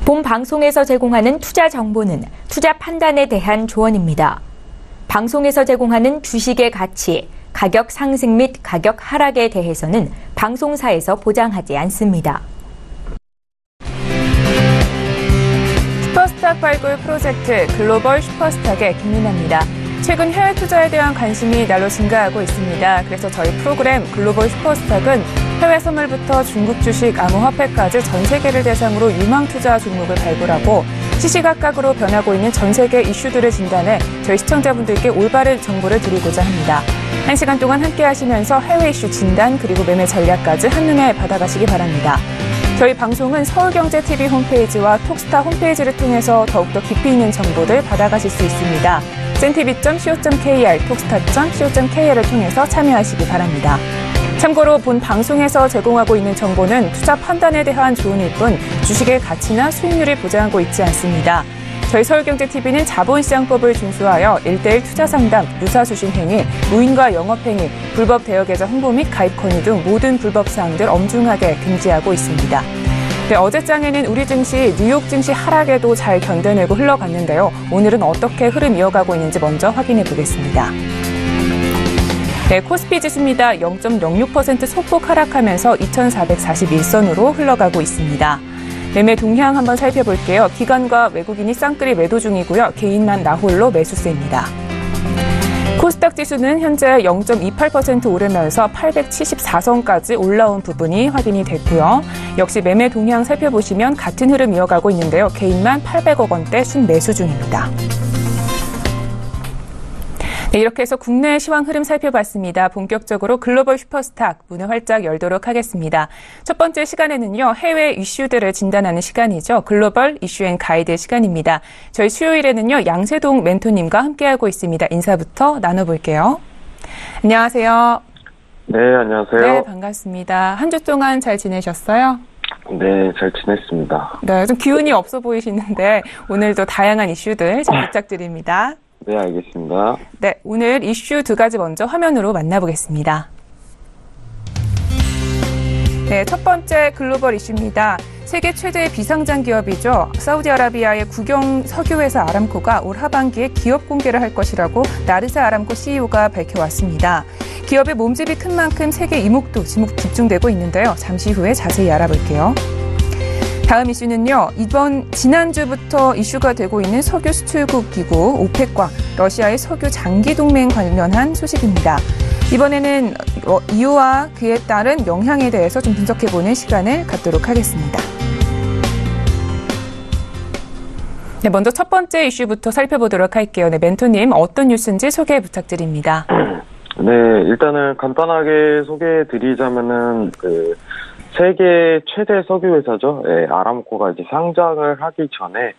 본 방송에서 제공하는 투자 정보는 투자 판단에 대한 조언입니다. 방송에서 제공하는 주식의 가치, 가격 상승 및 가격 하락에 대해서는 방송사에서 보장하지 않습니다. 슈퍼스탁 발굴 프로젝트 글로벌 슈퍼스탁의 김민아입니다. 최근 해외 투자에 대한 관심이 날로 증가하고 있습니다. 그래서 저희 프로그램 글로벌 슈퍼스탁은 해외 선물부터 중국 주식, 암호화폐까지 전 세계를 대상으로 유망 투자 종목을 발굴하고 시시각각으로 변하고 있는 전 세계 이슈들을 진단해 저희 시청자분들께 올바른 정보를 드리고자 합니다. 1시간 동안 함께 하시면서 해외 이슈 진단 그리고 매매 전략까지 한눈에 받아가시기 바랍니다. 저희 방송은 서울경제TV 홈페이지와 톡스타 홈페이지를 통해서 더욱더 깊이 있는 정보들 받아가실 수 있습니다. cntv.co.kr, 톡스타.co.kr을 통해서 참여하시기 바랍니다. 참고로 본 방송에서 제공하고 있는 정보는 투자 판단에 대한 조언일 뿐 주식의 가치나 수익률을 보장하고 있지 않습니다. 저희 서울경제TV는 자본시장법을 준수하여 1:1 투자 상담, 유사수신 행위, 무인과 영업행위, 불법 대여계좌 홍보 및 가입 권유 등 모든 불법 사항들 엄중하게 금지하고 있습니다. 네, 어제장에는 우리 증시, 뉴욕 증시 하락에도 잘 견뎌내고 흘러갔는데요. 오늘은 어떻게 흐름 이어가고 있는지 먼저 확인해 보겠습니다. 네, 코스피 지수입니다. 0.06% 소폭 하락하면서 2,441선으로 흘러가고 있습니다. 매매 동향 한번 살펴볼게요. 기관과 외국인이 쌍끌이 매도 중이고요. 개인만 나홀로 매수세입니다. 코스닥 지수는 현재 0.28% 오르면서 874선까지 올라온 부분이 확인이 됐고요. 역시 매매 동향 살펴보시면 같은 흐름 이어가고 있는데요. 개인만 800억 원대 순매수 중입니다. 네, 이렇게 해서 국내 시황 흐름 살펴봤습니다. 본격적으로 글로벌 슈퍼스탁 문을 활짝 열도록 하겠습니다. 첫 번째 시간에는요, 해외 이슈들을 진단하는 시간이죠. 글로벌 이슈 앤 가이드 시간입니다. 저희 수요일에는요, 양세동 멘토님과 함께하고 있습니다. 인사부터 나눠볼게요. 안녕하세요. 네, 안녕하세요. 네, 반갑습니다. 한 주 동안 잘 지내셨어요? 네, 잘 지냈습니다. 네, 좀 기운이 없어 보이시는데 오늘도 다양한 이슈들 잘 부탁드립니다. 네, 알겠습니다. 네, 오늘 이슈 두 가지 먼저 화면으로 만나보겠습니다. 네, 첫 번째 글로벌 이슈입니다. 세계 최대의 비상장 기업이죠. 사우디아라비아의 국영 석유회사 아람코가 올 하반기에 기업 공개를 할 것이라고 나르사 아람코 CEO가 밝혀왔습니다. 기업의 몸집이 큰 만큼 세계 이목도 집중되고 있는데요. 잠시 후에 자세히 알아볼게요. 다음 이슈는요. 지난주부터 이슈가 되고 있는 석유 수출국 기구 오펙과 러시아의 석유 장기 동맹 관련한 소식입니다. 이번에는 이유와 그에 따른 영향에 대해서 좀 분석해보는 시간을 갖도록 하겠습니다. 네, 먼저 첫 번째 이슈부터 살펴보도록 할게요. 네, 멘토님 어떤 뉴스인지 소개 부탁드립니다. 네, 일단은 간단하게 소개해드리자면은 세계 최대 석유 회사죠. 아람코가 이제 상장을 하기 전에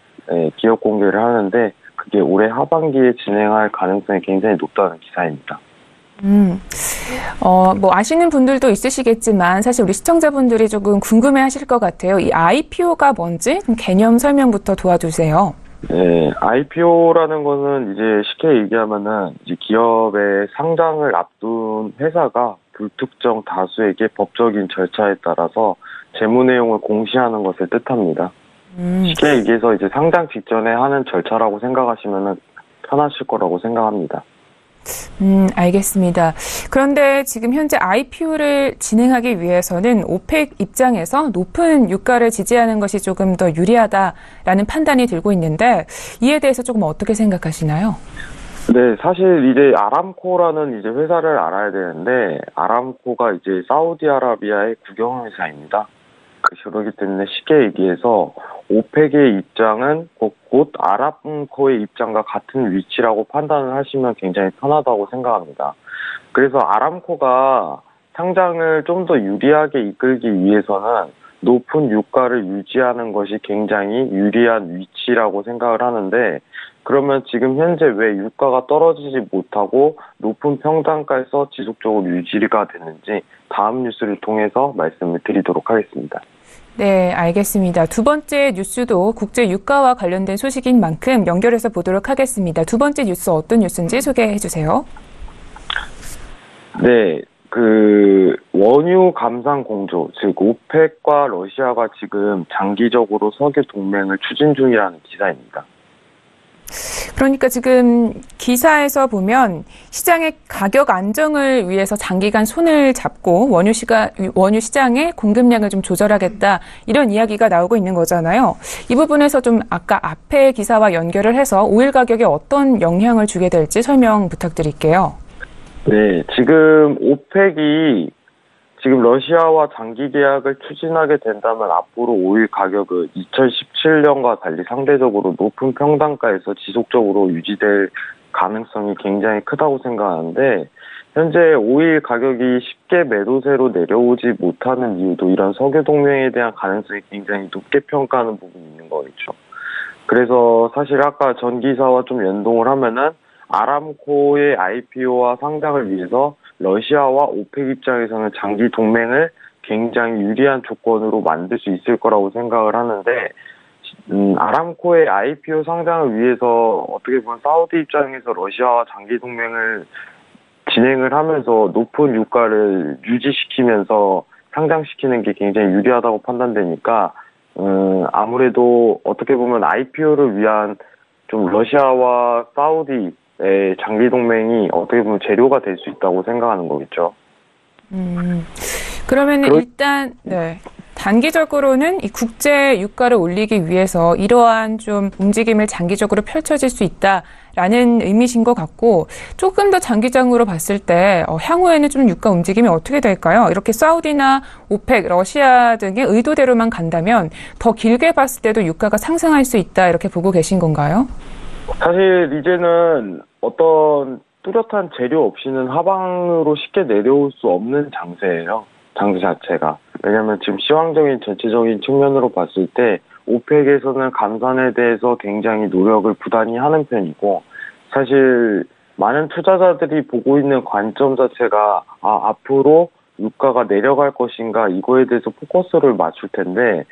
기업 공개를 하는데 그게 올해 하반기에 진행할 가능성이 굉장히 높다는 기사입니다. 뭐 아시는 분들도 있으시겠지만 사실 우리 시청자분들이 조금 궁금해하실 것 같아요. 이 IPO가 뭔지 좀 개념 설명부터 도와주세요. 네, IPO라는 거는 이제 쉽게 얘기하면은 이제 기업의 상장을 앞둔 회사가 불특정 다수에게 법적인 절차에 따라서 재무 내용을 공시하는 것을 뜻합니다. 쉽게 얘기해서 이제 상장 직전에 하는 절차라고 생각하시면 편하실 거라고 생각합니다. 알겠습니다. 그런데 지금 현재 IPO를 진행하기 위해서는 오펙 입장에서 높은 유가를 지지하는 것이 조금 더 유리하다라는 판단이 들고 있는데 이에 대해서 조금 어떻게 생각하시나요? 네, 사실 이제 아람코라는 이제 회사를 알아야 되는데 아람코가 이제 사우디아라비아의 국영회사입니다. 그러기 때문에 쉽게 얘기해서 오펙의 입장은 곧 아람코의 입장과 같은 위치라고 판단을 하시면 굉장히 편하다고 생각합니다. 그래서 아람코가 상장을 좀 더 유리하게 이끌기 위해서는 높은 유가를 유지하는 것이 굉장히 유리한 위치라고 생각을 하는데 그러면 지금 현재 왜 유가가 떨어지지 못하고 높은 평단가에서 지속적으로 유지가 됐는지 다음 뉴스를 통해서 말씀을 드리도록 하겠습니다. 네, 알겠습니다. 두 번째 뉴스도 국제 유가와 관련된 소식인 만큼 연결해서 보도록 하겠습니다. 두 번째 뉴스 어떤 뉴스인지 소개해 주세요. 네, 그 원유 감산 공조, 즉 오펙과 러시아가 지금 장기적으로 석유 동맹을 추진 중이라는 기사입니다. 그러니까 지금 기사에서 보면 시장의 가격 안정을 위해서 장기간 손을 잡고 원유 시장의 공급량을 좀 조절하겠다 이런 이야기가 나오고 있는 거잖아요. 이 부분에서 좀 아까 앞에 기사와 연결을 해서 오일 가격에 어떤 영향을 주게 될지 설명 부탁드릴게요. 네, 지금 오펙이 지금 러시아와 장기 계약을 추진하게 된다면 앞으로 오일 가격은 2017년과 달리 상대적으로 높은 평단가에서 지속적으로 유지될 가능성이 굉장히 크다고 생각하는데, 현재 오일 가격이 쉽게 매도세로 내려오지 못하는 이유도 이런 석유 동맹에 대한 가능성이 굉장히 높게 평가하는 부분이 있는 거겠죠. 그래서 사실 아까 전 기사와 좀 연동을 하면은 아람코의 IPO와 상장을 위해서 러시아와 오펙 입장에서는 장기 동맹을 굉장히 유리한 조건으로 만들 수 있을 거라고 생각을 하는데, 아람코의 IPO 상장을 위해서 어떻게 보면 사우디 입장에서 러시아와 장기 동맹을 진행을 하면서 높은 유가를 유지시키면서 상장시키는 게 굉장히 유리하다고 판단되니까, 아무래도 어떻게 보면 IPO를 위한 좀 러시아와 사우디의 장기 동맹이 어떻게 보면 재료가 될 수 있다고 생각하는 거겠죠. 그러면은 일단 네. 단기적으로는 이 국제 유가를 올리기 위해서 이러한 좀 움직임을 장기적으로 펼쳐질 수 있다라는 의미신 것 같고, 조금 더 장기적으로 봤을 때 향후에는 좀 유가 움직임이 어떻게 될까요? 이렇게 사우디나 오펙, 러시아 등의 의도대로만 간다면 더 길게 봤을 때도 유가가 상승할 수 있다 이렇게 보고 계신 건가요? 사실 이제는 어떤 뚜렷한 재료 없이는 하방으로 쉽게 내려올 수 없는 장세 자체가. 왜냐하면 지금 시황적인 전체적인 측면으로 봤을 때 오펙에서는 감산에 대해서 굉장히 노력을 부단히 하는 편이고, 사실 많은 투자자들이 보고 있는 관점 자체가 앞으로 유가가 내려갈 것인가 이거에 대해서 포커스를 맞출 텐데,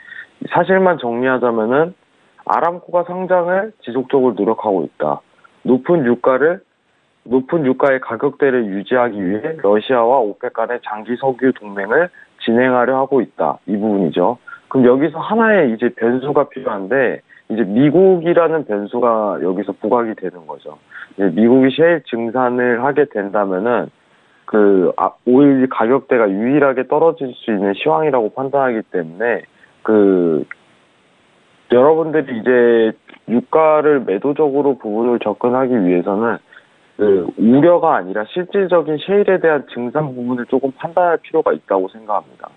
사실만 정리하자면은 아람코가 상장을 지속적으로 노력하고 있다. 높은 유가의 가격대를 유지하기 위해 러시아와 오펙 간의 장기 석유 동맹을 진행하려 하고 있다. 이 부분이죠. 그럼 여기서 하나의 이제 변수가 필요한데, 이제 미국이라는 변수가 여기서 부각이 되는 거죠. 이제 미국이 셰일 증산을 하게 된다면은 오일 가격대가 유일하게 떨어질 수 있는 시황이라고 판단하기 때문에 여러분들이 이제 유가를 매도적으로 부분을 접근하기 위해서는 우려가 아니라 실질적인 셰일에 대한 증산 부분을 조금 판단할 필요가 있다고 생각합니다.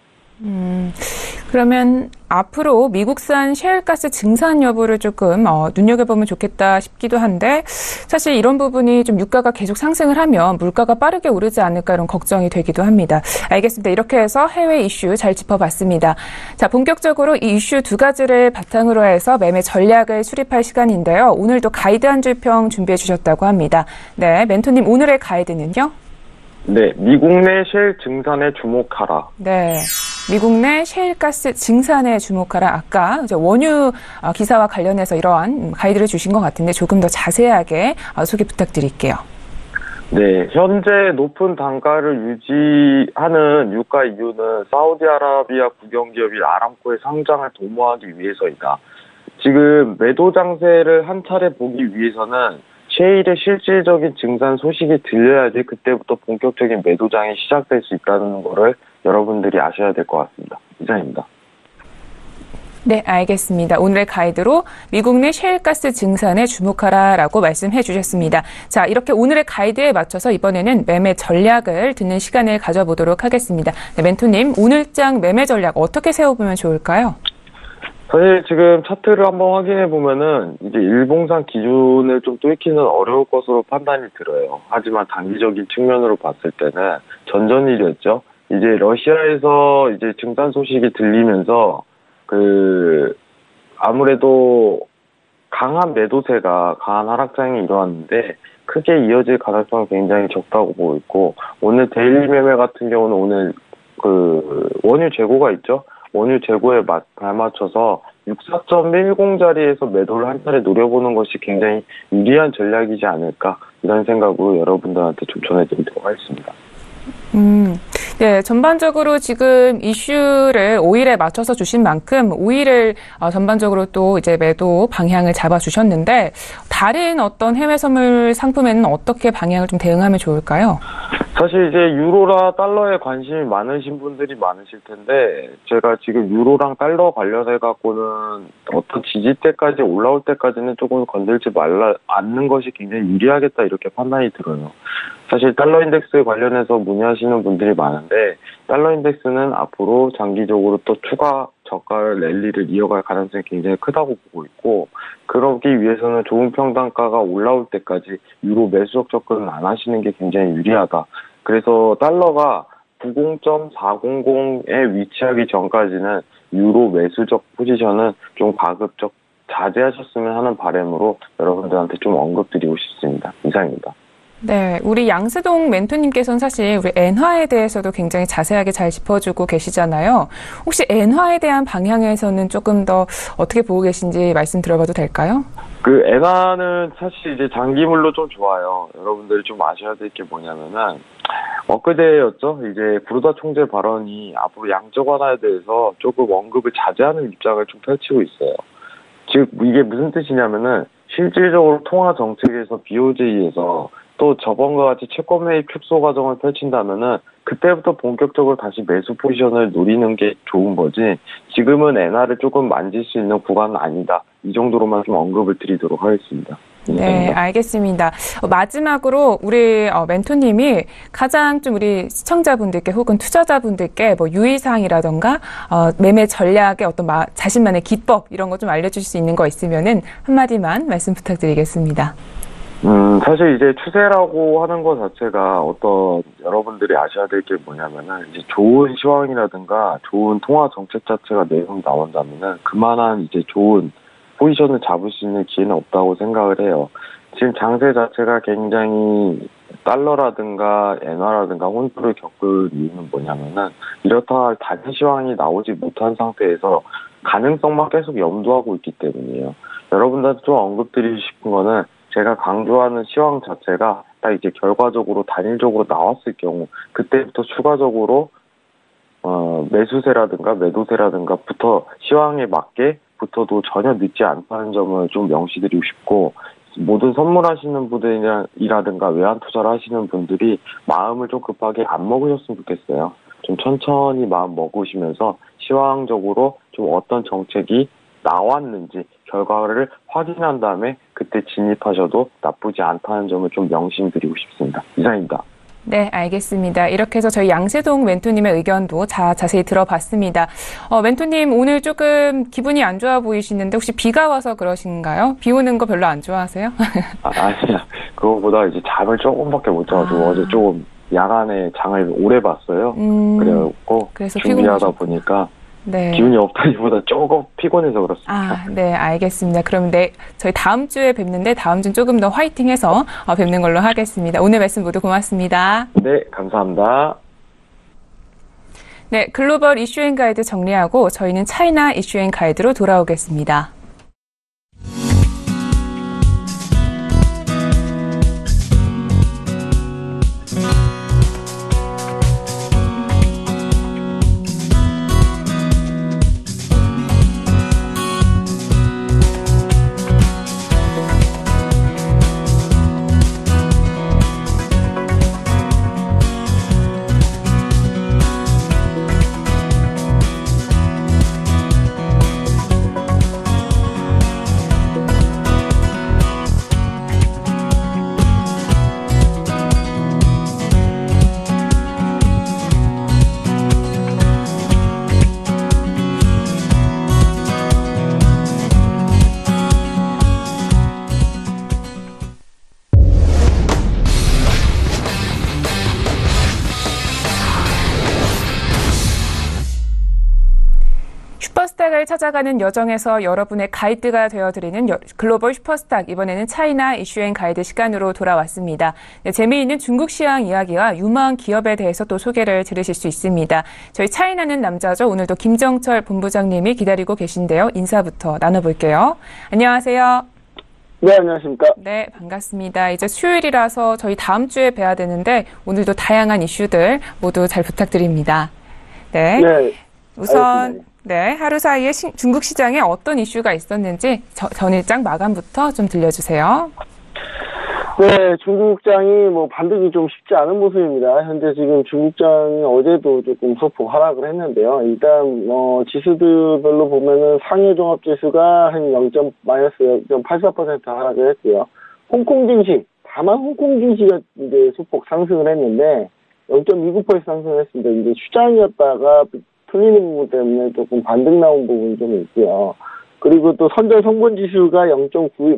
그러면 앞으로 미국산 셰일가스 증산 여부를 조금 눈여겨보면 좋겠다 싶기도 한데, 사실 이런 부분이 좀 유가가 계속 상승을 하면 물가가 빠르게 오르지 않을까 이런 걱정이 되기도 합니다. 알겠습니다. 이렇게 해서 해외 이슈 잘 짚어봤습니다. 자, 본격적으로 이 이슈 두 가지를 바탕으로 해서 매매 전략을 수립할 시간인데요. 오늘도 가이드 한 줄평 준비해 주셨다고 합니다. 네, 멘토님 오늘의 가이드는요? 네, 미국 내 셰일 증산에 주목하라. 네. 미국 내 셰일가스 증산에 주목하라. 아까 이제 원유 기사와 관련해서 이러한 가이드를 주신 것 같은데 조금 더 자세하게 소개 부탁드릴게요. 네, 현재 높은 단가를 유지하는 유가 이유는 사우디아라비아 국영기업인 아람코의 상장을 도모하기 위해서이다. 지금 매도 장세를 한 차례 보기 위해서는 셰일의 실질적인 증산 소식이 들려야지 그때부터 본격적인 매도장이 시작될 수 있다는 거를 여러분들이 아셔야 될 것 같습니다. 이상입니다. 네, 알겠습니다. 오늘의 가이드로 미국 내 셰일가스 증산에 주목하라라고 말씀해 주셨습니다. 자, 이렇게 오늘의 가이드에 맞춰서 이번에는 매매 전략을 듣는 시간을 가져보도록 하겠습니다. 네, 멘토님, 오늘장 매매 전략 어떻게 세워보면 좋을까요? 사실 지금 차트를 한번 확인해 보면은 이제 일봉상 기준을 좀 뚫기는 어려울 것으로 판단이 들어요. 하지만 단기적인 측면으로 봤을 때는 전전일이었죠. 이제 러시아에서 이제 증산 소식이 들리면서 아무래도 강한 매도세가 강한 하락장이 일어났는데 크게 이어질 가능성은 굉장히 적다고 보고 있고, 오늘 데일리 매매 같은 경우는 오늘 원유 재고가 있죠. 원유 재고에 발맞춰서 64.10 자리에서 매도를 한 차례 노려보는 것이 굉장히 유리한 전략이지 않을까, 이런 생각으로 여러분들한테 좀 전해드리도록 하겠습니다. 네, 전반적으로 지금 이슈를 5일에 맞춰서 주신 만큼 5일을 전반적으로 또 이제 매도 방향을 잡아주셨는데 다른 어떤 해외 선물 상품에는 어떻게 방향을 좀 대응하면 좋을까요? 사실 이제 유로나 달러에 관심이 많으신 분들이 많으실 텐데 제가 지금 유로랑 달러 관련해 갖고는 어떤 지지대까지 올라올 때까지는 조금 건들지 않는 것이 굉장히 유리하겠다 이렇게 판단이 들어요. 사실 달러 인덱스 관련해서 문의하시는 분들이 많은데 달러 인덱스는 앞으로 장기적으로 또 추가 저가 랠리를 이어갈 가능성이 굉장히 크다고 보고 있고 그러기 위해서는 좋은 평단가가 올라올 때까지 유로 매수적 접근을 안 하시는 게 굉장히 유리하다. 그래서 달러가 90.400에 위치하기 전까지는 유로 매수적 포지션은 좀 가급적 자제하셨으면 하는 바람으로 여러분들한테 좀 언급드리고 싶습니다. 이상입니다. 네, 우리 양세동 멘토님께서는 사실 우리 엔화에 대해서도 굉장히 자세하게 잘 짚어주고 계시잖아요. 혹시 엔화에 대한 방향에서는 조금 더 어떻게 보고 계신지 말씀 들어봐도 될까요? 그 엔화는 사실 이제 장기물로 좀 좋아요. 여러분들이 좀 아셔야 될 게 뭐냐면은 엊그제였죠. 이제 구로다 총재 발언이 앞으로 양적 완화에 대해서 조금 언급을 자제하는 입장을 좀 펼치고 있어요. 즉 이게 무슨 뜻이냐면은 실질적으로 통화 정책에서 BOJ에서 또 저번과 같이 채권 매입 축소 과정을 펼친다면은 그때부터 본격적으로 다시 매수 포지션을 노리는 게 좋은 거지 지금은 엔화를 조금 만질 수 있는 구간은 아니다. 이 정도로만 좀 언급을 드리도록 하겠습니다. 네, 알겠습니다. 마지막으로 우리 멘토님이 가장 좀 우리 시청자분들께 혹은 투자자분들께 뭐 유의사항이라던가 매매 전략의 어떤 자신만의 기법 이런 거 좀 알려주실 수 있는 거 있으면은 한마디만 말씀 부탁드리겠습니다. 사실 이제 추세라고 하는 것 자체가 어떤 여러분들이 아셔야 될 게 뭐냐면은 이제 좋은 시황이라든가 좋은 통화 정책 자체가 내용이 나온다면은 그만한 이제 좋은 포지션을 잡을 수 있는 기회는 없다고 생각을 해요. 지금 장세 자체가 굉장히 달러라든가 엔화라든가 혼조를 겪을 이유는 뭐냐면은 이렇다 할 단기 시황이 나오지 못한 상태에서 가능성만 계속 염두하고 있기 때문이에요. 여러분들한테 좀 언급드리고 싶은 거는 제가 강조하는 시황 자체가 딱 이제 결과적으로 단일적으로 나왔을 경우 그때부터 추가적으로 매수세라든가 매도세라든가부터 시황에 맞게 부터도 전혀 늦지 않다는 점을 좀 명시드리고 싶고 모든 선물하시는 분들이라든가 외환 투자를 하시는 분들이 마음을 좀 급하게 안 먹으셨으면 좋겠어요. 좀 천천히 마음 먹으시면서 시황적으로 좀 어떤 정책이 나왔는지 결과를 확인한 다음에 그때 진입하셔도 나쁘지 않다는 점을 좀 명심드리고 싶습니다. 이상입니다. 네, 알겠습니다. 이렇게 해서 저희 양세동 멘토님의 의견도 자세히 들어봤습니다. 멘토님 오늘 조금 기분이 안 좋아 보이시는데 혹시 비가 와서 그러신가요? 비 오는 거 별로 안 좋아하세요? 아니야. 그거보다 이제 잠을 조금밖에 못 자가지고 어제 조금 야간에 장을 오래 봤어요. 그래갖고 준비하다 보니까 네. 기운이 없다기보다 조금 피곤해서 그렇습니다. 네, 알겠습니다. 그럼 저희 다음 주에 뵙는데 다음 주는 조금 더 화이팅해서 뵙는 걸로 하겠습니다. 오늘 말씀 모두 고맙습니다. 네, 감사합니다. 네, 글로벌 이슈앤 가이드 정리하고 저희는 차이나 이슈앤 가이드로 돌아오겠습니다. 슈퍼스탁을 찾아가는 여정에서 여러분의 가이드가 되어드리는 글로벌 슈퍼스탁, 이번에는 차이나 이슈앤 가이드 시간으로 돌아왔습니다. 네, 재미있는 중국 시황 이야기와 유망 기업에 대해서 또 소개를 들으실 수 있습니다. 저희 차이나는 남자죠. 오늘도 김정철 본부장님이 기다리고 계신데요. 인사부터 나눠볼게요. 안녕하세요. 네, 안녕하십니까. 네, 반갑습니다. 이제 수요일이라서 저희 다음 주에 뵈야 되는데 오늘도 다양한 이슈들 모두 잘 부탁드립니다. 네. 네. 우선 알겠습니다. 네, 하루 사이에 중국 시장에 어떤 이슈가 있었는지 전일장 마감부터 좀 들려주세요. 네, 중국장이 반등이 좀 쉽지 않은 모습입니다. 현재 지금 중국장이 어제도 조금 소폭 하락을 했는데요. 일단, 지수들별로 보면은 상해 종합지수가 한 마이너스 0.84% 하락을 했고요. 홍콩 증시, 다만 홍콩 증시가 이제 소폭 상승을 했는데, 0.29% 상승을 했습니다. 이제 추장이었다가 틀리는 부분 때문에 조금 반등 나온 부분이 좀 있고요. 그리고 또 선전 성분 지수가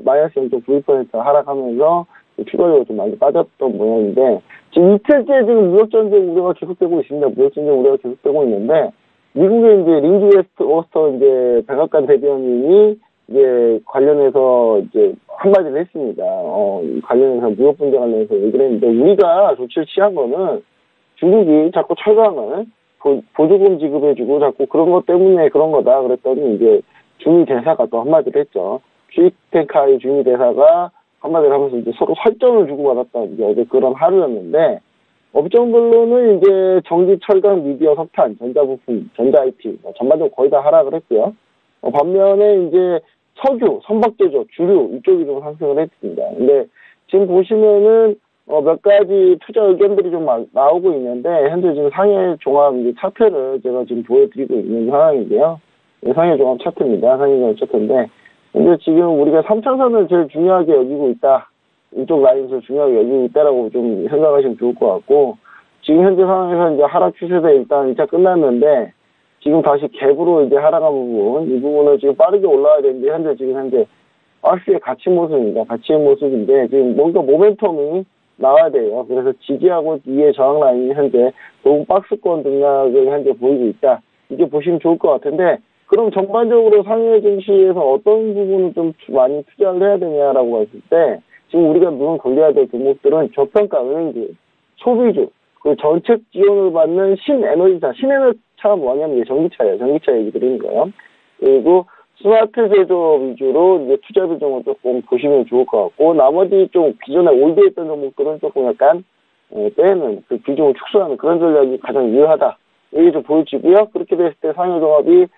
마이너스 0.92% 하락하면서 추가적으로 좀 많이 빠졌던 모양인데, 지금 이틀째 지금 무역전쟁 우려가 계속되고 있습니다. 무역전쟁 우려가 계속되고 있는데, 미국의 이제 린지 워스터 이제 백악관 대변인이 이제 관련해서 이제 한마디를 했습니다. 관련해서 무역 분쟁 관련해서 얘기를 했는데, 우리가 조치를 취한 거는 중국이 자꾸 철강을 보조금 지급해주고 자꾸 그런 것 때문에 그런 거다. 그랬더니 이제 주미 대사가 또 한마디를 했죠. 퀴익텐카이 주미 대사가 한마디를 하면서 이제 서로 설전을 주고받았다. 이제 어제 그런 하루였는데, 업종별로는 이제 전기, 철강, 미디어, 석탄, 전자부품, 전자 IT, 전반적으로 거의 다 하락을 했고요. 반면에 이제 석유, 선박제조, 주류, 이쪽이 좀 상승을 했습니다. 근데 지금 보시면은, 몇 가지 투자 의견들이 좀 나오고 있는데, 현재 지금 상해 종합 차트를 제가 지금 보여드리고 있는 상황인데요. 상해 종합 차트입니다. 상해 종합 차트인데, 근데 지금 우리가 3차선을 제일 중요하게 여기고 있다. 이쪽 라인에서 중요하게 여기고 있다라고 좀 생각하시면 좋을 것 같고, 지금 현재 상황에서 이제 하락 추세대 일단 2차 끝났는데, 지금 다시 갭으로 이제 하락한 부분, 이 부분을 지금 빠르게 올라와야 되는데, 현재 박스의 갇힌 모습입니다. 갇힌 모습인데, 지금 뭔가 모멘텀이 나와야 돼요. 그래서 지지하고 뒤에 저항 라인이 현재 도움 박스권 등락을 현재 보이고 있다. 이게 보시면 좋을 것 같은데, 그럼 전반적으로 상해 증시에서 어떤 부분을 좀 많이 투자를 해야 되냐라고 봤을 때, 지금 우리가 눈을 돌려야 될 종목들은 저평가 은행주, 소비주, 그 정책 지원을 받는 신에너지차, 신에너지차가 뭐냐면 전기차예요. 전기차 얘기 드리는 거예요. 그리고 스마트 제조업 위주로 이제 투자 비중을 조금 보시면 좋을 것 같고, 나머지 좀 기존에 올드했던 종목들은 조금 약간 빼는, 그 비중을 축소하는 그런 전략이 가장 유효하다. 이게 좀 보여지고요. 그렇게 됐을 때 상해 종합이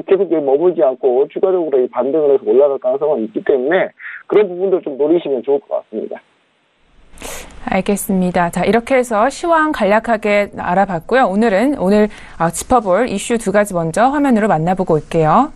계속 머물지 않고 추가적으로 반등을 해서 올라갈 가능성은 있기 때문에 그런 부분들 좀 노리시면 좋을 것 같습니다. 알겠습니다. 자, 이렇게 해서 시황 간략하게 알아봤고요. 오늘 짚어볼 이슈 두 가지 먼저 화면으로 만나보고 올게요.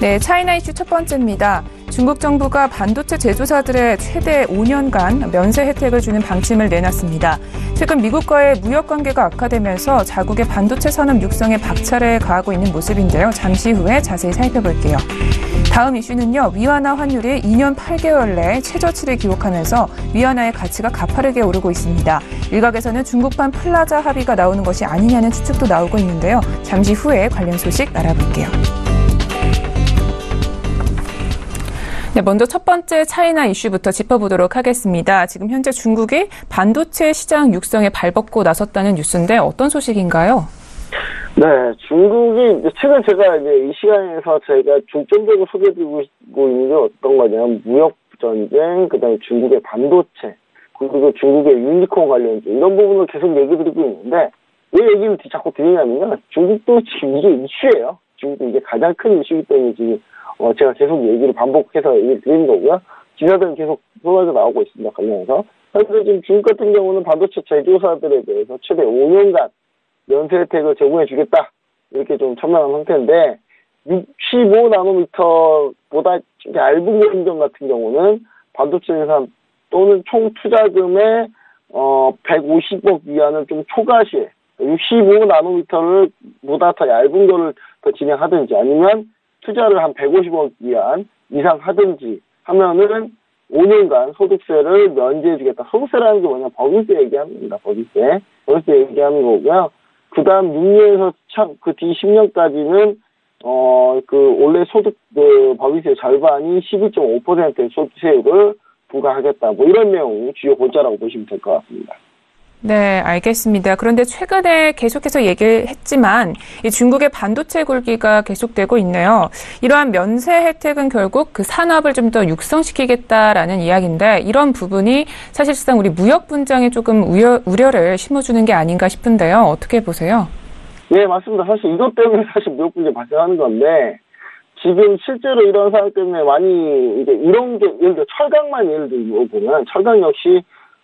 네, 차이나 이슈 첫 번째입니다. 중국 정부가 반도체 제조사들의 최대 5년간 면세 혜택을 주는 방침을 내놨습니다. 최근 미국과의 무역 관계가 악화되면서 자국의 반도체 산업 육성에 박차를 가하고 있는 모습인데요. 잠시 후에 자세히 살펴볼게요. 다음 이슈는요. 위안화 환율이 2년 8개월 내 최저치를 기록하면서 위안화의 가치가 가파르게 오르고 있습니다. 일각에서는 중국판 플라자 합의가 나오는 것이 아니냐는 추측도 나오고 있는데요. 잠시 후에 관련 소식 알아볼게요. 네, 먼저 첫 번째 차이나 이슈부터 짚어보도록 하겠습니다. 지금 현재 중국이 반도체 시장 육성에 발벗고 나섰다는 뉴스인데 어떤 소식인가요? 네, 중국이 최근 제가 이 시간에서 제가 중점적으로 소개해드리고 있는 게 어떤 거냐면 무역 전쟁, 그다음에 중국의 반도체, 그리고 중국의 유니콘 관련주 이런 부분을 계속 얘기드리고 있는데 왜 얘기를 자꾸 드리냐면요, 중국도 지금 이게 이슈예요. 중국도 이게 가장 큰 이슈이기 때문에 지금 제가 계속 얘기를 반복해서 얘기를 드리는 거고요. 기사들은 계속 쏟아져 나오고 있습니다. 관련해서. 그래서 지금 중국 같은 경우는 반도체 제조사들에 대해서 최대 5년간 면세 혜택을 제공해 주겠다. 이렇게 좀 첨언한 상태인데, 65나노미터보다 얇은 공정 같은 경우는 반도체 생산 또는 총 투자금의 150억 위안을 좀 초과시에 65나노미터를 보다 더 얇은 거를 더 진행하든지 아니면 투자를 한 150억 위안 이상 하든지 하면은 5년간 소득세를 면제해주겠다. 소득세라는 게 뭐냐? 법인세 얘기합니다. 법인세 얘기하는 거고요. 그 다음 6년에서 그 뒤 10년까지는, 원래 소득, 법인세 절반이 12.5%의 소득세율을 부과하겠다. 뭐 이런 내용, 주요 골자라고 보시면 될 것 같습니다. 네, 알겠습니다. 그런데 최근에 계속해서 얘기했지만 이 중국의 반도체 굴기가 계속되고 있네요. 이러한 면세 혜택은 결국 그 산업을 좀 더 육성시키겠다라는 이야기인데 이런 부분이 사실상 우리 무역 분쟁에 조금 우려를 심어주는 게 아닌가 싶은데요. 어떻게 보세요? 네, 맞습니다. 사실 이것 때문에 사실 무역 분쟁이 발생하는 건데 지금 실제로 이런 상황 때문에 많이 이제 이런 게 예를 들어 철강만 예를 들어 보면 철강 역시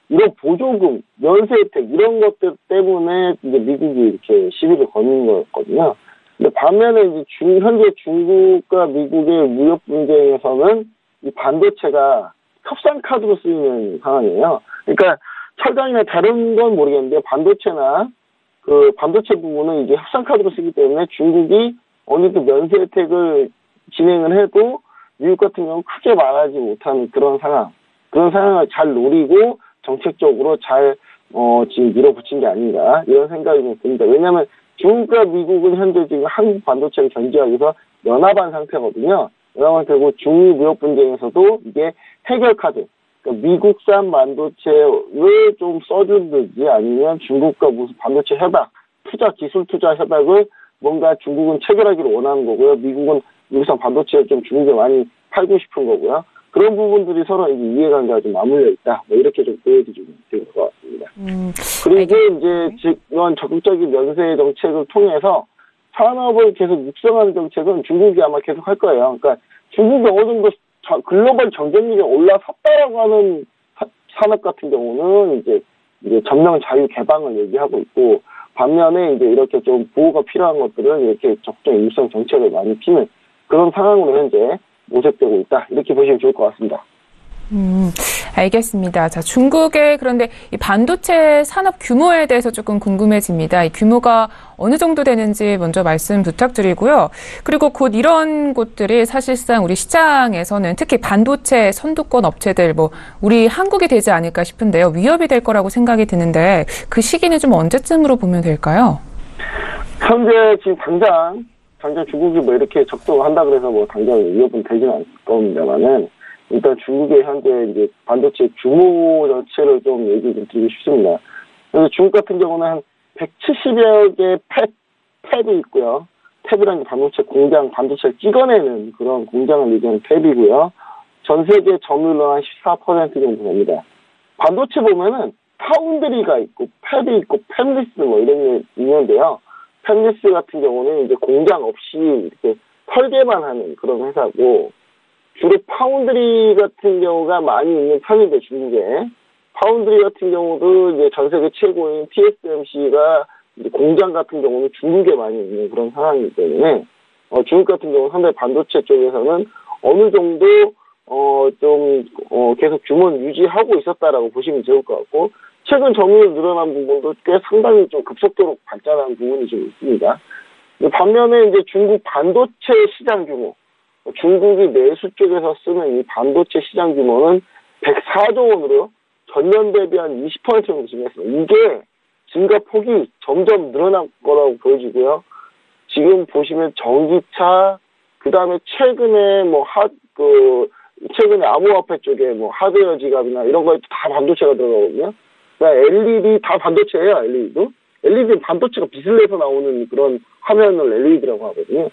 이런 보조금, 면세 혜택 이런 것들 때문에 이제 미국이 이렇게 시비를 거는 거였거든요. 근데 반면에 이제 현재 중국과 미국의 무역 분쟁에서는 이 반도체가 협상 카드로 쓰이는 상황이에요. 그러니까 철강이나 다른 건 모르겠는데 반도체나 그 반도체 부분은 이제 협상 카드로 쓰기 때문에 중국이 어느 정도 면세 혜택을 진행을 해도 미국 같은 경우는 크게 말하지 못하는 그런 상황을 잘 노리고 정책적으로 잘 지금 밀어붙인 게 아닌가 이런 생각이 좀 듭니다. 왜냐하면 중국과 미국은 현재 지금 한국 반도체를 견제하기 위해서 연합한 상태거든요. 연합한 상태고 중미 무역 분쟁에서도 이게 해결 카드, 그러니까 미국산 반도체를 좀 써주든지 아니면 중국과 무슨 반도체 협약, 기술 투자 협약을 뭔가 중국은 체결하기를 원하는 거고요. 미국은 미국산 반도체를 좀 중국에 많이 팔고 싶은 거고요. 그런 부분들이 서로 이제 이해관계가 좀 맞물려 있다. 뭐 이렇게 좀 보여지면 될 것 같습니다. 그리고 이제 이런 적극적인 면세 정책을 통해서 산업을 계속 육성하는 정책은 중국이 아마 계속 할 거예요. 그러니까 중국이 어느 정도 글로벌 경쟁력에 올라섰다라고 하는 산업 같은 경우는 이제 전면 자유 개방을 얘기하고 있고 반면에 이제 이렇게 좀 보호가 필요한 것들은 이렇게 적정 육성 정책을 많이 피는 그런 상황으로 현재 모색되고 있다. 이렇게 보시면 좋을 것 같습니다. 알겠습니다. 자, 중국의 그런데 이 반도체 산업 규모에 대해서 조금 궁금해집니다. 이 규모가 어느 정도 되는지 먼저 말씀 부탁드리고요. 그리고 곧 이런 곳들이 사실상 우리 시장에서는 특히 반도체 선두권 업체들 우리 한국이 되지 않을까 싶은데요. 위협이 될 거라고 생각이 드는데 그 시기는 좀 언제쯤으로 보면 될까요? 현재 지금 당장 중국이 이렇게 적동을 한다 그래서 당장 위협은 되지는 않을 겁니다만은 일단 중국의 현재 이제 반도체 규모 자체를 좀 얘기 좀 드리고 싶습니다. 그래서 중국 같은 경우는 한 170여 개 팹이 있고요. 팹이라는 게 반도체 공장, 반도체를 찍어내는 그런 공장을 얘기하는 팹이고요. 전 세계 점유율은 한 14% 정도 됩니다. 반도체 보면은 파운드리가 있고 팹이 있고 팹리스 이런 게 있는데요. 팹리스 같은 경우는 이제 공장 없이 이렇게 설계만 하는 그런 회사고 주로 파운드리 같은 경우가 많이 있는 편인데 중국에 파운드리 같은 경우도 이제 전 세계 최고인 TSMC가 이제 공장 같은 경우는 중국에 많이 있는 그런 상황이기 때문에 중국 같은 경우는 상당히 반도체 쪽에서는 어느 정도 계속 규모를 유지하고 있었다라고 보시면 좋을 것 같고 최근 점유율 늘어난 부분도 꽤 상당히 좀 급속도로 발전한 부분이 좀 있습니다. 반면에 이제 중국 반도체 시장 규모, 중국이 내수 쪽에서 쓰는 이 반도체 시장 규모는 104조 원으로 전년 대비 한 20% 정도 증가했습니다. 이게 증가폭이 점점 늘어난 거라고 보여지고요. 지금 보시면 전기차, 그 다음에 최근에 최근에 암호화폐 쪽에 하드웨어 지갑이나 이런 거에 다 반도체가 들어가거든요. 그러니까 LED 다 반도체예요, LED도. LED는 반도체가 빛을 내서 나오는 그런 화면을 LED라고 하거든요.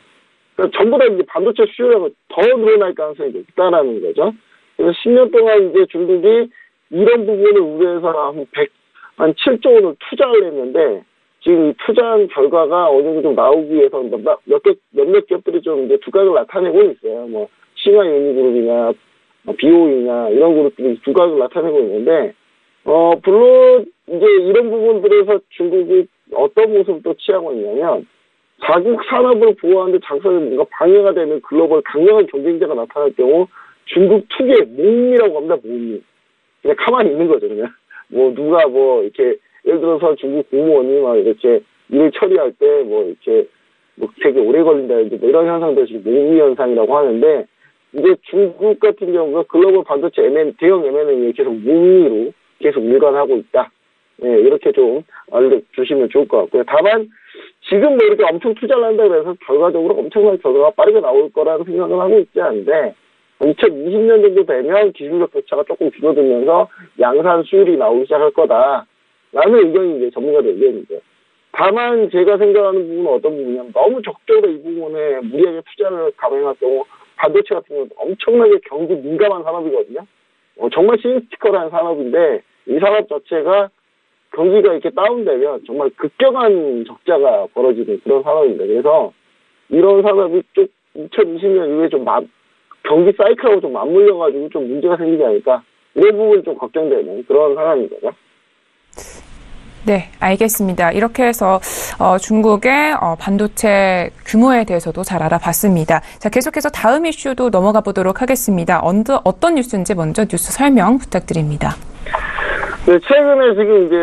그러니까 전부 다 이제 반도체 수요량이 더 늘어날 가능성이 있다라는 거죠. 그래서 10년 동안 이제 중국이 이런 부분을 우려해서 한 7조 원을 투자를 했는데 지금 이 투자한 결과가 어느 정도 좀 나오기 위해서 몇몇 기업들이 좀 이제 두각을 나타내고 있어요. 싱화 유니그룹이나 BOE나 이런 그룹들이 두각을 나타내고 있는데 물론 이제 이런 부분들에서 중국이 어떤 모습을 또 취하고 있냐면 자국 산업을 보호하는데 장사에 뭔가 방해가 되는 글로벌 강력한 경쟁자가 나타날 경우 중국 특유의 모음이라고 합니다. 모음. 그냥 가만히 있는 거죠. 그냥 누가 이렇게 예를 들어서 중국 공무원이 이렇게 일을 처리할 때 이렇게 되게 오래 걸린다든지 이런 현상도 지금 모음 현상이라고 하는데 이제 중국 같은 경우가 글로벌 반도체 대형 M&A에 계속 모음으로 계속 일관하고 있다. 네, 이렇게 좀 알려주시면 좋을 것 같고요. 다만 지금 이렇게 엄청 투자를 한다고 해서 결과적으로 엄청난 결과가 빠르게 나올 거라는 생각을 하고 있지 않은데 2020년 정도 되면 기술력 격차가 조금 줄어들면서 양산 수율이 나오기 시작할 거다. 라는 의견이 이제 전문가들 의견이죠. 다만 제가 생각하는 부분은 어떤 부분이냐면 너무 적극적으로 이 부분에 무리하게 투자를 감행할 경우 반도체 같은 경우는 엄청나게 경기 민감한 산업이거든요. 정말 시니스티컬한 산업인데 이 산업 자체가 경기가 이렇게 다운되면 정말 급격한 적자가 벌어지는 그런 산업입니다. 그래서 이런 산업이 쭉 2020년 이후에 좀 경기 사이클하고 좀 맞물려가지고 좀 문제가 생기지 않을까 이런 부분이 좀 걱정되는 그런 상황인 거죠. 네, 알겠습니다. 이렇게 해서 중국의 반도체 규모에 대해서도 잘 알아봤습니다. 자, 계속해서 다음 이슈도 넘어가 보도록 하겠습니다. 어떤 뉴스인지 먼저 뉴스 설명 부탁드립니다. 네, 최근에 지금 이제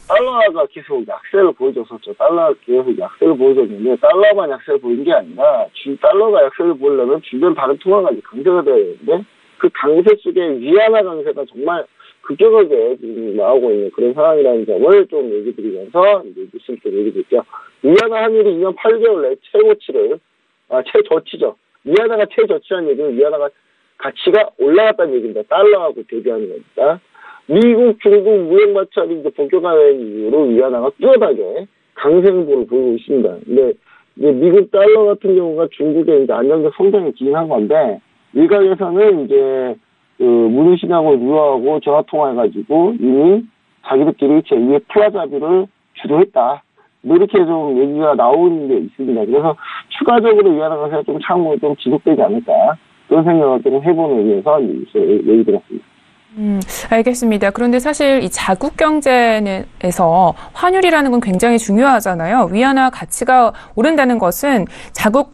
달러가 계속 약세를 보여줬었죠. 달러가 계속 약세를 보여줬는데 달러만 약세를 보인 게 아니라 달러가 약세를 보이려면 주변 다른 통화가 강세가 돼야 되는데 그 강세 속에 위안화 강세가 정말 급격하게 지금 나오고 있는 그런 상황이라는 점을 좀 얘기 드리면서 이제 뉴스를 얘기 드릴게요. 위안화 환율이 2년 8개월 내 최저치죠. 위안화가 최저치라는 얘기는 위안화가 가치가 올라갔다는 얘기입니다. 달러하고 대비하는 겁니다. 미국, 중국 무역 마찰이 이제 본격화된 이후로 위안화가 뚜렷하게 강세행보를 보이고 있습니다. 근데 이제 미국 달러 같은 경우가 중국의 이제 안정적 성장에 기인한 건데 일각에서는 이제 무인신하고 유화하고 전화 통화해가지고 이미 자기들끼리 제2의 플라자비를 주도했다. 이렇게 좀 얘기가 나오는 게 있습니다. 그래서 추가적으로 위안화 강세가 좀 참고 좀 지속되지 않을까 그런 생각을 좀 해보는 의미에서 얘기 드렸습니다. 알겠습니다. 그런데 사실 이 자국 경제에서 환율이라는 건 굉장히 중요하잖아요. 위안화 가치가 오른다는 것은 자국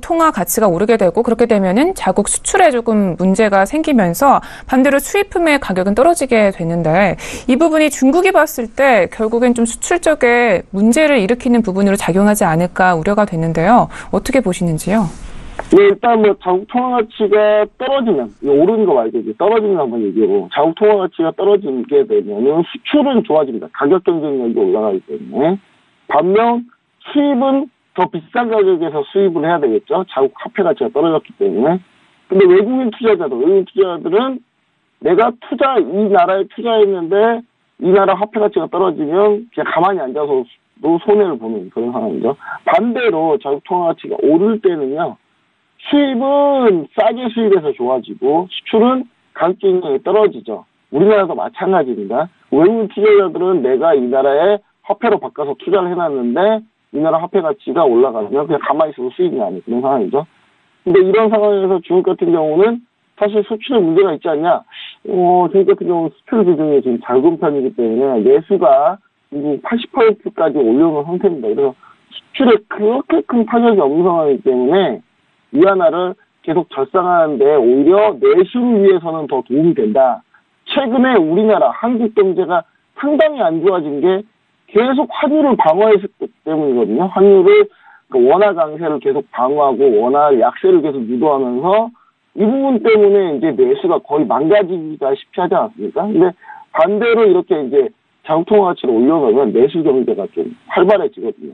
통화 가치가 오르게 되고 그렇게 되면은 자국 수출에 조금 문제가 생기면서 반대로 수입품의 가격은 떨어지게 되는데 이 부분이 중국이 봤을 때 결국엔 좀 수출 쪽에 문제를 일으키는 부분으로 작용하지 않을까 우려가 되는데요. 어떻게 보시는지요? 네, 일단 자국 통화 가치가 떨어지면 오르는 거 말고 이제 떨어지는 거 한번 얘기하고 자국 통화 가치가 떨어지게 되면은 수출은 좋아집니다. 가격 경쟁력이 올라가기 때문에 반면 수입은 더 비싼 가격에서 수입을 해야 되겠죠. 자국 화폐 가치가 떨어졌기 때문에. 근데 외국인 투자자들은 내가 이 나라에 투자했는데 이 나라 화폐 가치가 떨어지면 그냥 가만히 앉아서 손해를 보는 그런 상황이죠. 반대로 자국 통화 가치가 오를 때는요. 수입은 싸게 수입해서 좋아지고 수출은 가격 경쟁력이 떨어지죠. 우리나라도 마찬가지입니다. 외국인 투자자들은 내가 이 나라에 화폐로 바꿔서 투자를 해놨는데 이 나라 화폐 가치가 올라가면 그냥 가만히 있어도 수익이 나는 그런 상황이죠. 근데 이런 상황에서 중국 같은 경우는 사실 수출에 문제가 있지 않냐? 중국 같은 경우는 수출 비중이 지금 작은 편이기 때문에 내수가 80%까지 올려놓은 상태입니다. 그래서 수출에 그렇게 큰 타격이 없는 상황이기 때문에 위안화를 계속 절상하는데 오히려 내수를 위해서는 더 도움이 된다. 최근에 우리나라 한국 경제가 상당히 안 좋아진 게 계속 환율을 방어했기 때문이거든요. 환율을 원화 강세를 계속 방어하고 원화 약세를 계속 유도하면서 이 부분 때문에 이제 내수가 거의 망가지기가 쉽지 하지 않았습니까? 근데 반대로 이렇게 이제 자국 통화 가치를 올려놓으면 내수 경제가 좀 활발해지거든요.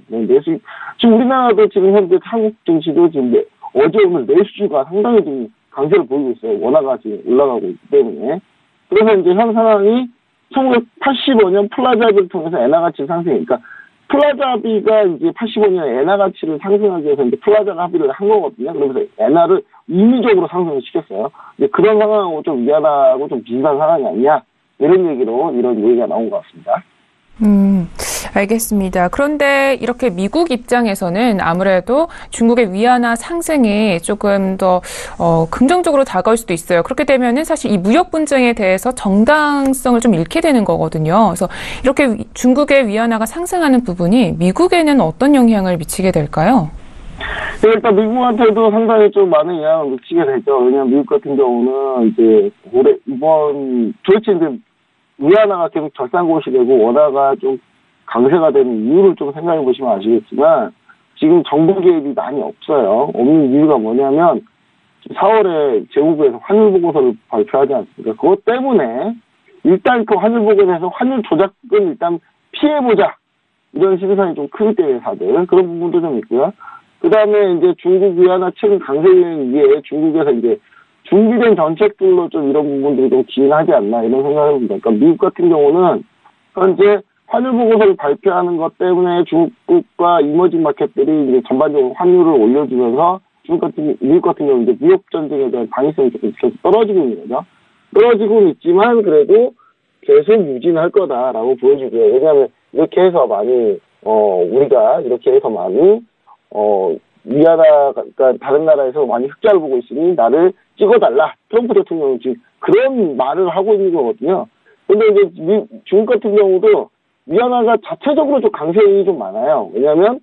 지금 우리나라도 지금 현재 한국 증시도 지금 어제 오늘 내수주가 상당히 좀 강세를 보이고 있어요. 원화가 지금 올라가고 있기 때문에. 그래서 이제 현 상황이 1985년 플라자비를 통해서 엔화 가치 상승이니까 플라자비가 이제 85년에 엔화 가치를 상승하기 위해서 이제 플라자가 합의를 한 거거든요. 그러면서 엔화를 임의적으로 상승을 시켰어요. 이제 그런 상황하고 좀 위안화하고 좀 비슷한 상황이 아니냐 이런 얘기로 이런 얘기가 나온 것 같습니다. 알겠습니다. 그런데 이렇게 미국 입장에서는 아무래도 중국의 위안화 상승이 조금 더 긍정적으로 다가올 수도 있어요. 그렇게 되면은 사실 이 무역 분쟁에 대해서 정당성을 좀 잃게 되는 거거든요. 그래서 이렇게 중국의 위안화가 상승하는 부분이 미국에는 어떤 영향을 미치게 될까요? 네, 일단 미국한테도 상당히 좀 많은 영향을 미치게 되죠. 왜냐하면 미국 같은 경우는 이제 도대체 이제 위안화가 계속 절상고시 되고 원화가 좀 강세가 되는 이유를 좀 생각해 보시면 아시겠지만 지금 정부 개입이 많이 없어요. 없는 이유가 뭐냐면 4월에 제국부에서 환율 보고서를 발표하지 않습니까? 그것 때문에 일단 그 환율 보고서에서 환율 조작은 일단 피해보자 이런 시선이 좀 크기 때문에 다들 그런 부분도 좀 있고요. 그 다음에 이제 중국 위안화 최근 강세 이후에 중국에서 이제 준비된 정책들로 좀 이런 부분들이 좀 기인하지 않나 이런 생각을 합니다. 그러니까 미국 같은 경우는 현재 환율 보고서를 발표하는 것 때문에 중국과 이머징 마켓들이 이제 전반적으로 환율을 올려주면서 미국 같은 경우 이제 무역 전쟁에 대한 방위성이 조금 계속 떨어지고 있는 거죠. 떨어지고는 있지만 그래도 계속 유지할 거다라고 보여지고요. 왜냐하면 이렇게 해서 많이 우리가 이렇게 해서 많이 그러니까 다른 나라에서 많이 흑자를 보고 있으니 나를 찍어달라. 트럼프 대통령은 지금 그런 말을 하고 있는 거거든요. 근데 이제 중국 같은 경우도 위안화가 자체적으로 좀 강세이 좀 많아요. 왜냐하면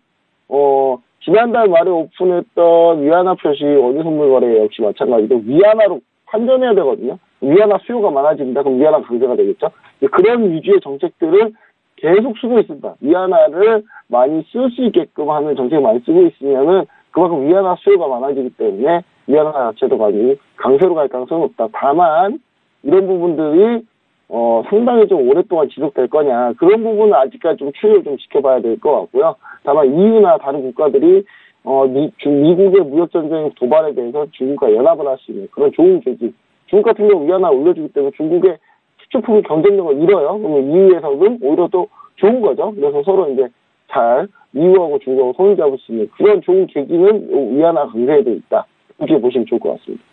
지난달 말에 오픈했던 위안화 표시 원유 선물 거래 역시 마찬가지로 위안화로 환전해야 되거든요. 위안화 수요가 많아집니다. 그럼 위안화 강세가 되겠죠. 그런 위주의 정책들을 계속 쓰고 있습니다. 위안화를 많이 쓸 수 있게끔 하는 정책을 많이 쓰고 있으면은 그만큼 위안화 수요가 많아지기 때문에 위안화 자체도 많이 강세로 갈 가능성은 없다. 다만 이런 부분들이 상당히 좀 오랫동안 지속될 거냐 그런 부분은 아직까지 좀 추이를 좀 지켜봐야 될 것 같고요. 다만 EU나 다른 국가들이 미국의 무역전쟁 도발에 대해서 중국과 연합을 할 수 있는 그런 좋은 계기. 중국 같은 경우 위안화 올려주기 때문에 중국의 수출품의 경쟁력을 잃어요. 그러면 EU에서는 오히려 또 좋은 거죠. 그래서 서로 이제 잘 EU하고 중국하고 손을 잡을 수 있는 그런 좋은 계기는 위안화 강세에도 있다. 이렇게 보시면 좋을 것 같습니다.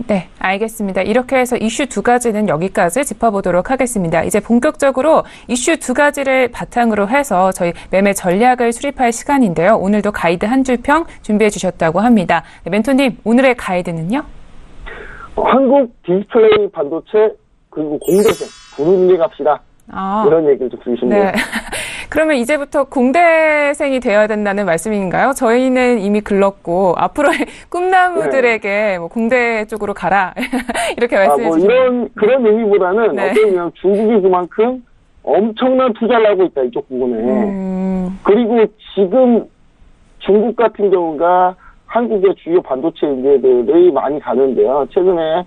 네, 알겠습니다. 이렇게 해서 이슈 두 가지는 여기까지 짚어보도록 하겠습니다. 이제 본격적으로 이슈 두 가지를 바탕으로 해서 저희 매매 전략을 수립할 시간인데요. 오늘도 가이드 한 줄 평 준비해 주셨다고 합니다. 네, 멘토님, 오늘의 가이드는요? 한국 디스플레이 반도체 그리고 공대생 분리 갑시다. 이런 얘기를 좀 드리시면 네. 그러면 이제부터 공대생이 되어야 된다는 말씀인가요? 저희는 이미 글렀고 앞으로의 꿈나무들에게 뭐 공대 쪽으로 가라 이렇게 말씀해 주시면 그런 의미보다는 어쩌면 중국이 그만큼 엄청난 투자를 하고 있다 이쪽 부분에. 그리고 지금 중국 같은 경우가 한국의 주요 반도체 인재들이 많이 가는데요. 최근에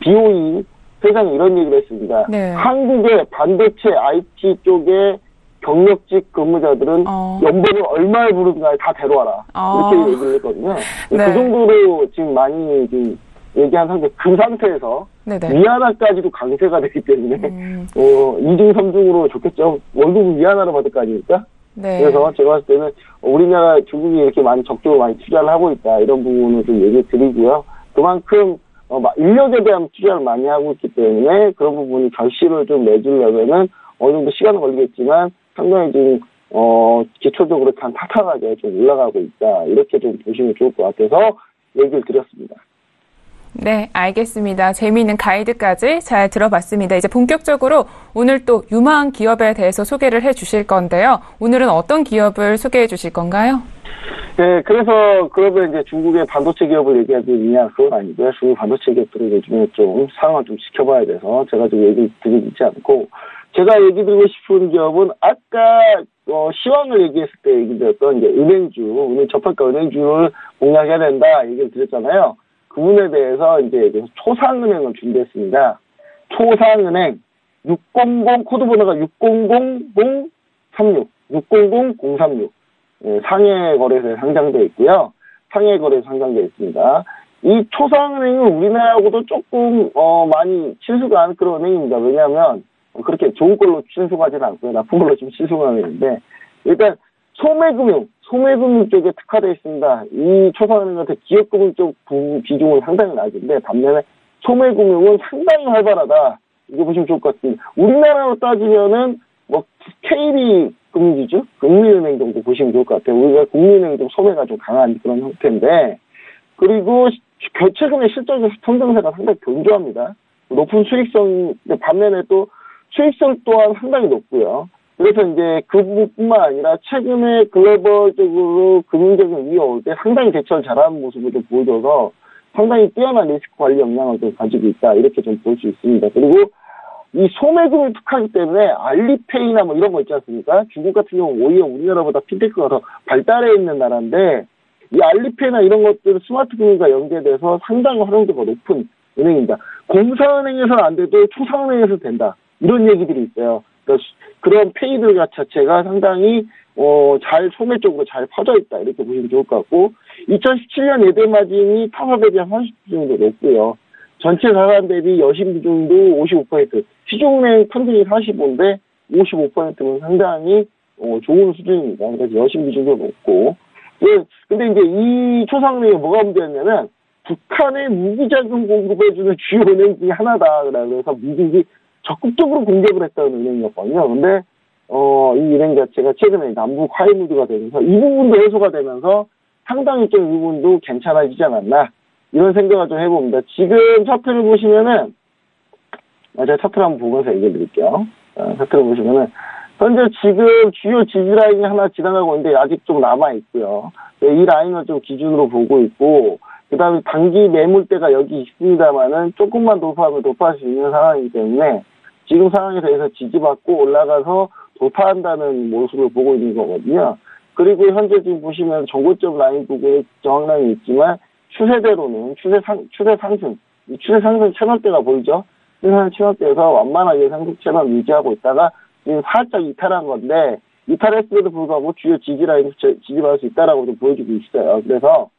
BOE 회장이 이런 얘기를 했습니다. 네. 한국의 반도체 IT 쪽에 경력직 근무자들은 연봉을 얼마에 부르는가에 다 데려와라. 이렇게 얘기를 했거든요. 네. 그 정도로 지금 많이 얘기한 상태, 그 상태에서 위안화까지도 강세가 되기 때문에 2중 3중으로 좋겠죠. 월급 위안화로 받을 거 아닙니까? 네. 그래서 제가 봤을 때는 우리나라 중국이 이렇게 많이 적극적으로 많이 투자를 하고 있다. 이런 부분을 좀 얘기 드리고요. 그만큼 인력에 대한 투자를 많이 하고 있기 때문에 그런 부분이 결실을 좀 맺으려면은 어느 정도 시간은 걸리겠지만 상당히 지금 기초적으로 참 타타하게 좀 올라가고 있다. 이렇게 좀 보시면 좋을 것 같아서 얘기를 드렸습니다. 네, 알겠습니다. 재미있는 가이드까지 잘 들어봤습니다. 이제 본격적으로 오늘 또 유망 기업에 대해서 소개를 해 주실 건데요. 오늘은 어떤 기업을 소개해 주실 건가요? 네, 그래서 그러면 이제 중국의 반도체 기업을 얘기하느냐 그건 아니고요. 중국 반도체 기업들을 요즘에 좀 상황을 좀 지켜봐야 돼서 제가 좀 얘기 드리지 않고 제가 얘기 드리고 싶은 기업은 아까 시황을 얘기했을 때 얘기 드렸던 이제 은행주, 저평가 은행주를 공략해야 된다 얘기를 드렸잖아요. 그 부분에 대해서 이제 초상은행을 준비했습니다. 초상은행 600 코드 번호가 600036, 600036 상해 거래소에 상장되어 있고요. 상해 거래소에 상장되어 있습니다. 이 초상은행은 우리나라하고도 조금 많이 친숙한 그런 은행입니다. 왜냐하면 그렇게 좋은 걸로 친숙하지는 않고요. 나쁜 걸로 좀 친숙한 은행인데 일단 소매금융 쪽에 특화되어 있습니다. 이 초상은행 같은 기업금융 쪽 비중은 상당히 낮은데 반면에 소매금융은 상당히 활발하다. 이거 보시면 좋을 것 같습니다. 우리나라로 따지면은 KB 금융지주, 국민은행 정도 보시면 좋을 것 같아요. 우리가 국민은행이 좀 소매가 좀 강한 그런 형태인데 그리고 최근에 실적의 성장세가 상당히 견조합니다. 높은 수익성, 반면에 또 수익성 또한 상당히 높고요. 그래서 이제 그 부분뿐만 아니라 최근에 글로벌적으로 금융적인 위기 올 때 상당히 대처를 잘하는 모습을 좀 보여줘서 상당히 뛰어난 리스크 관리 역량을 좀 가지고 있다. 이렇게 좀 볼 수 있습니다. 그리고 이 소매금융 특화기 때문에 알리페이나 이런 거 있지 않습니까? 중국 같은 경우 오히려 우리나라보다 핀테크가 더 발달해 있는 나라인데 이 알리페이나 이런 것들은 스마트 금융과 연계돼서 상당히 활용도가 높은 은행입니다. 공사은행에서는 안 돼도 초상은행에서 된다. 이런 얘기들이 있어요. 그러니까 그런 페이들 자체가 상당히 잘 소매 쪽으로 잘 퍼져 있다. 이렇게 보시면 좋을 것 같고 2017년 예대 마진이 타사에 비한 30% 정도 높고요. 전체 자산 대비 여신 비중도 55%, 시중은행 평균이 45인데 55%면 상당히 좋은 수준입니다. 그래서 여신 비중도 높고. 근데 이제 이 초상은행이 뭐가 문제였냐면 북한의 무기자금 공급해주는 주요 은행 중에 하나다. 그래서 미국이 적극적으로 공격을 했다는 은행이었거든요. 근데 이 은행 자체가 최근에 남북 화해 무드가 되면서 이 부분도 해소가 되면서 상당히 좀 이 부분도 괜찮아지지 않았나 이런 생각을 좀 해봅니다. 지금 차트를 보시면은 제가 차트를 한번 보면서 얘기해 드릴게요. 차트를 보시면은 현재 지금 주요 지지 라인이 하나 지나가고 있는데 아직 좀 남아 있고요. 이 라인을 좀 기준으로 보고 있고 그 다음에 단기 매물대가 여기 있습니다만은 조금만 돌파하면 돌파할 수 있는 상황이기 때문에 지금 상황에 대해서 지지받고 올라가서 돌파한다는 모습을 보고 있는 거거든요. 그리고 현재 지금 보시면 정고점 라인 부분에 저항라인이 있지만 추세대로는 추세 상승, 이 추세 상승 채널대가 보이죠? 채널대에서 완만하게 상승 채널 유지하고 있다가 지금 살짝 이탈한 건데 이탈했음에도 불구하고 주요 지지 라인 지지받을 수 있다라고 좀 보여주고 있어요. 그래서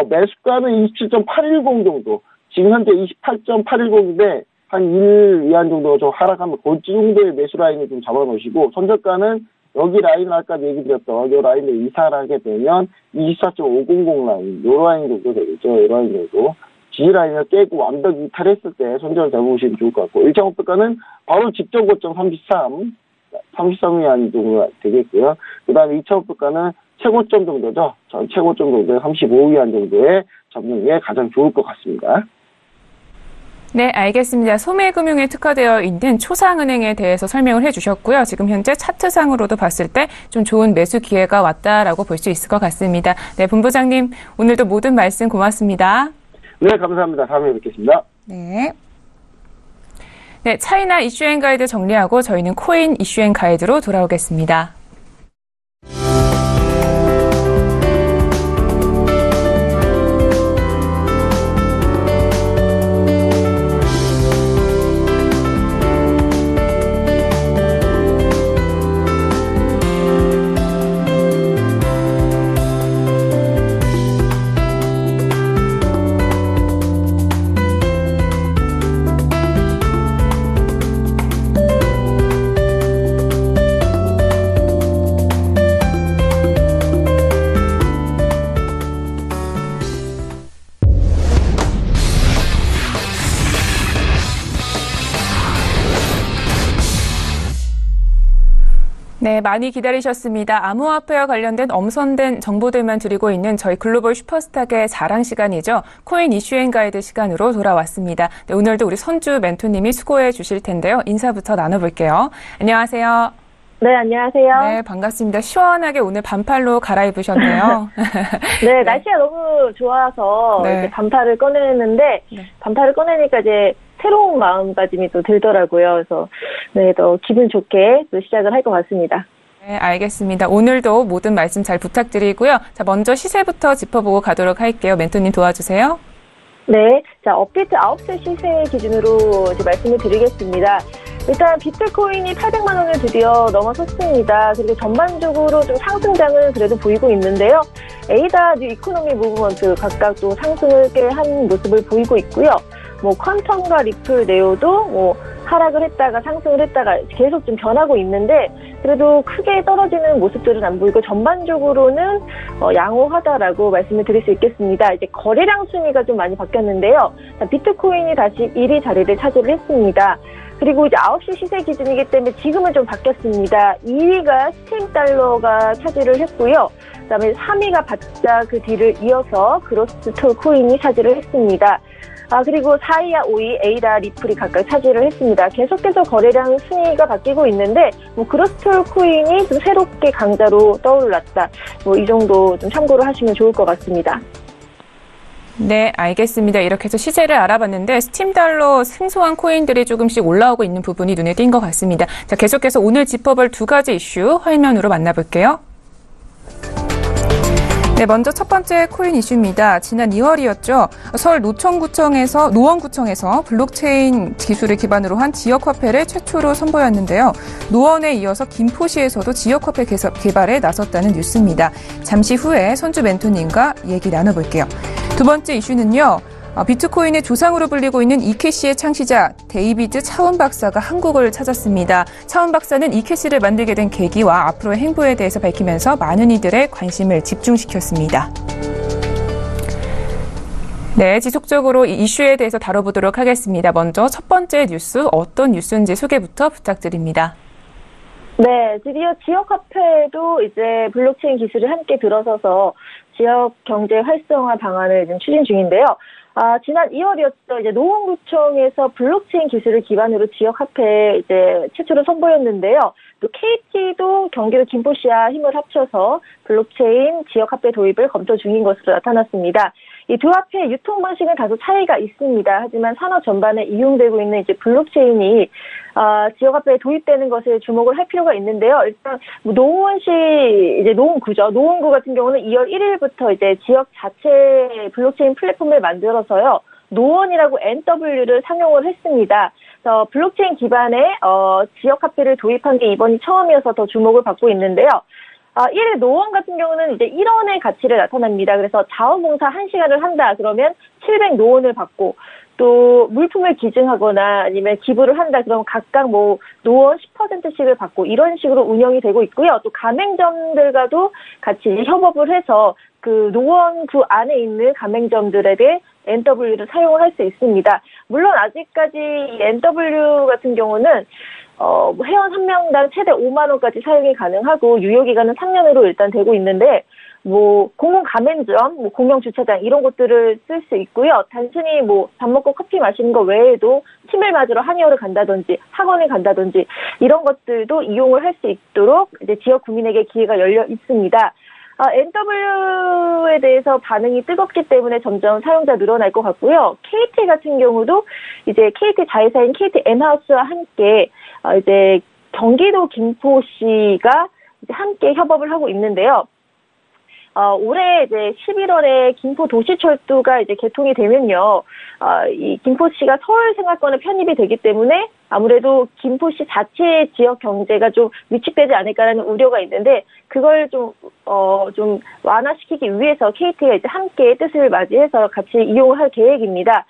매수가는 27.810 정도, 지금 현재 28.810인데 한 1 위안 정도 좀 하락하면 그 정도의 매수 라인을 좀 잡아놓으시고 손절가는 여기 라인을 아까 얘기 드렸던 이 라인을 이탈을 하게 되면 24.500 라인, 요 라인 정도 되겠죠. 요 라인 정도. 지지 라인을 깨고 완벽 이탈했을 때 손절을 잡으시면 좋을 것 같고 1차 목표가는 바로 직전 고점 33위안 정도 되겠고요. 그 다음에 2차 목표가는 최고점 정도죠. 최고점 정도의 35위안 정도에 잡는 게 가장 좋을 것 같습니다. 네, 알겠습니다. 소매금융에 특화되어 있는 초상은행에 대해서 설명을 해주셨고요. 지금 현재 차트상으로도 봤을 때 좀 좋은 매수 기회가 왔다라고 볼 수 있을 것 같습니다. 네, 본부장님 오늘도 모든 말씀 고맙습니다. 네, 감사합니다. 다음에 뵙겠습니다. 네. 네, 차이나 이슈앤 가이드 정리하고 저희는 코인 이슈앤 가이드로 돌아오겠습니다. 네, 많이 기다리셨습니다. 암호화폐와 관련된 엄선된 정보들만 드리고 있는 저희 글로벌 슈퍼스탁의 자랑 시간이죠. 코인 이슈앤 가이드 시간으로 돌아왔습니다. 네, 오늘도 우리 선주 멘토님이 수고해 주실 텐데요. 인사부터 나눠볼게요. 안녕하세요. 네, 안녕하세요. 네, 반갑습니다. 시원하게 오늘 반팔로 갈아입으셨네요. 네, 날씨가 너무 좋아서 네. 이제 반팔을 꺼내는데 반팔을 꺼내니까 이제 새로운 마음가짐이 또 들더라고요. 그래서 네, 더 기분 좋게 또 시작을 할 것 같습니다. 네, 알겠습니다. 오늘도 모든 말씀 잘 부탁드리고요. 자, 먼저 시세부터 짚어보고 가도록 할게요. 멘토님 도와주세요. 네, 자, 업비트 9시 시세 기준으로 이제 말씀을 드리겠습니다. 일단 비트코인이 800만 원을 드디어 넘어섰습니다. 그리고 전반적으로 좀 상승장을 그래도 보이고 있는데요. 에이다 뉴 이코노미 무브먼트 각각 또 상승을 꽤 한 모습을 보이고 있고요. 뭐 퀀텀과 리플 네오도 뭐 하락을 했다가 상승을 했다가 계속 좀 변하고 있는데 그래도 크게 떨어지는 모습들은 안 보이고 전반적으로는 양호하다라고 말씀을 드릴 수 있겠습니다. 이제 거래량 순위가 좀 많이 바뀌었는데요. 자, 비트코인이 다시 1위 자리를 차지를 했습니다. 그리고 이제 9시 시세 기준이기 때문에 지금은 좀 바뀌었습니다. 2위가 스팀 달러가 차지를 했고요. 그다음에 3위가 바짝 그 뒤를 이어서 그로스톨 코인이 차지를 했습니다. 그리고 4위와 5위 에이다 리플이 각각 차지를 했습니다. 계속해서 거래량 순위가 바뀌고 있는데 뭐 그로스톨 코인이 좀 새롭게 강자로 떠올랐다. 뭐 이 정도 좀 참고를 하시면 좋을 것 같습니다. 네, 알겠습니다. 이렇게 해서 시세를 알아봤는데 스팀 달러 생소한 코인들이 조금씩 올라오고 있는 부분이 눈에 띈 것 같습니다. 자, 계속해서 오늘 짚어볼 두 가지 이슈 화면으로 만나볼게요. 네, 먼저 첫 번째 코인 이슈입니다. 지난 2월이었죠. 서울 노원구청에서 블록체인 기술을 기반으로 한 지역화폐를 최초로 선보였는데요. 노원에 이어서 김포시에서도 지역화폐 개발에 나섰다는 뉴스입니다. 잠시 후에 선주 멘토님과 얘기 나눠볼게요. 두 번째 이슈는요. 비트코인의 조상으로 불리고 있는 이캐시의 창시자 데이비드 차운 박사가 한국을 찾았습니다. 차운 박사는 이캐시를 만들게 된 계기와 앞으로의 행보에 대해서 밝히면서 많은 이들의 관심을 집중시켰습니다. 네, 지속적으로 이 이슈에 대해서 다뤄보도록 하겠습니다. 먼저 첫 번째 뉴스, 어떤 뉴스인지 소개부터 부탁드립니다. 네, 드디어 지역화폐도 이제 블록체인 기술이 함께 들어서서 지역 경제 활성화 방안을 지금 추진 중인데요. 지난 2월이었죠. 이제 노원구청에서 블록체인 기술을 기반으로 지역화폐 이제 최초로 선보였는데요. 또 KT도 경기도 김포시와 힘을 합쳐서 블록체인 지역화폐 도입을 검토 중인 것으로 나타났습니다. 이 두 화폐 유통 방식은 다소 차이가 있습니다. 하지만 산업 전반에 이용되고 있는 이제 블록체인이 지역화폐에 도입되는 것에 주목을 할 필요가 있는데요. 일단 노원시 이제 노원구죠. 노원구 같은 경우는 2월 1일부터 이제 지역 자체 블록체인 플랫폼을 만들어서요. 노원이라고 NW를 상용을 했습니다. 그래서 블록체인 기반의 지역화폐를 도입한 게 이번이 처음이어서 더 주목을 받고 있는데요. 1회 노원 같은 경우는 이제 1원의 가치를 나타납니다. 그래서 자원봉사 1시간을 한다. 그러면 700노원을 받고, 또 물품을 기증하거나 아니면 기부를 한다. 그러면 각각 뭐 노원 10%씩을 받고 이런 식으로 운영이 되고 있고요. 또 가맹점들과도 같이 협업을 해서 그 노원구 안에 있는 가맹점들에게 NW를 사용을 할 수 있습니다. 물론 아직까지 이 NW 같은 경우는 회원 1명당 최대 5만 원까지 사용이 가능하고 유효기간은 3년으로 일단 되고 있는데 뭐 공공 가맹점, 뭐 공영 주차장 이런 곳들을 쓸 수 있고요. 단순히 뭐 밥 먹고 커피 마시는 거 외에도 침을 맞으러 한의원을 간다든지 학원에 간다든지 이런 것들도 이용을 할 수 있도록 이제 지역 구민에게 기회가 열려 있습니다. NW에 대해서 반응이 뜨겁기 때문에 점점 사용자 늘어날 것 같고요. KT 같은 경우도 이제 KT 자회사인 KT N하우스와 함께 이제 경기도 김포시가 이제 함께 협업을 하고 있는데요. 올해 이제 11월에 김포 도시철도가 이제 개통이 되면요, 이 김포시가 서울 생활권에 편입이 되기 때문에 아무래도 김포시 자체의 지역 경제가 좀 위축되지 않을까라는 우려가 있는데 그걸 좀 완화시키기 위해서 KT가 이제 함께 뜻을 맞이해서 같이 이용을 할 계획입니다.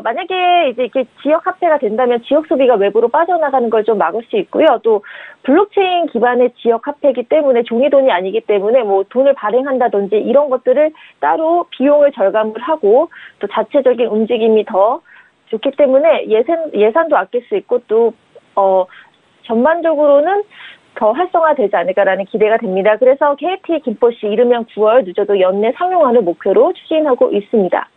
만약에 이제 이렇게 지역 화폐가 된다면 지역 소비가 외부로 빠져나가는 걸 좀 막을 수 있고요. 또 블록체인 기반의 지역 화폐이기 때문에 종이돈이 아니기 때문에 뭐 돈을 발행한다든지 이런 것들을 따로 비용을 절감을 하고 또 자체적인 움직임이 더 좋기 때문에 예산도 아낄 수 있고 또 전반적으로는 더 활성화되지 않을까라는 기대가 됩니다. 그래서 KT 김포시 이르면 9월 늦어도 연내 상용화를 목표로 추진하고 있습니다.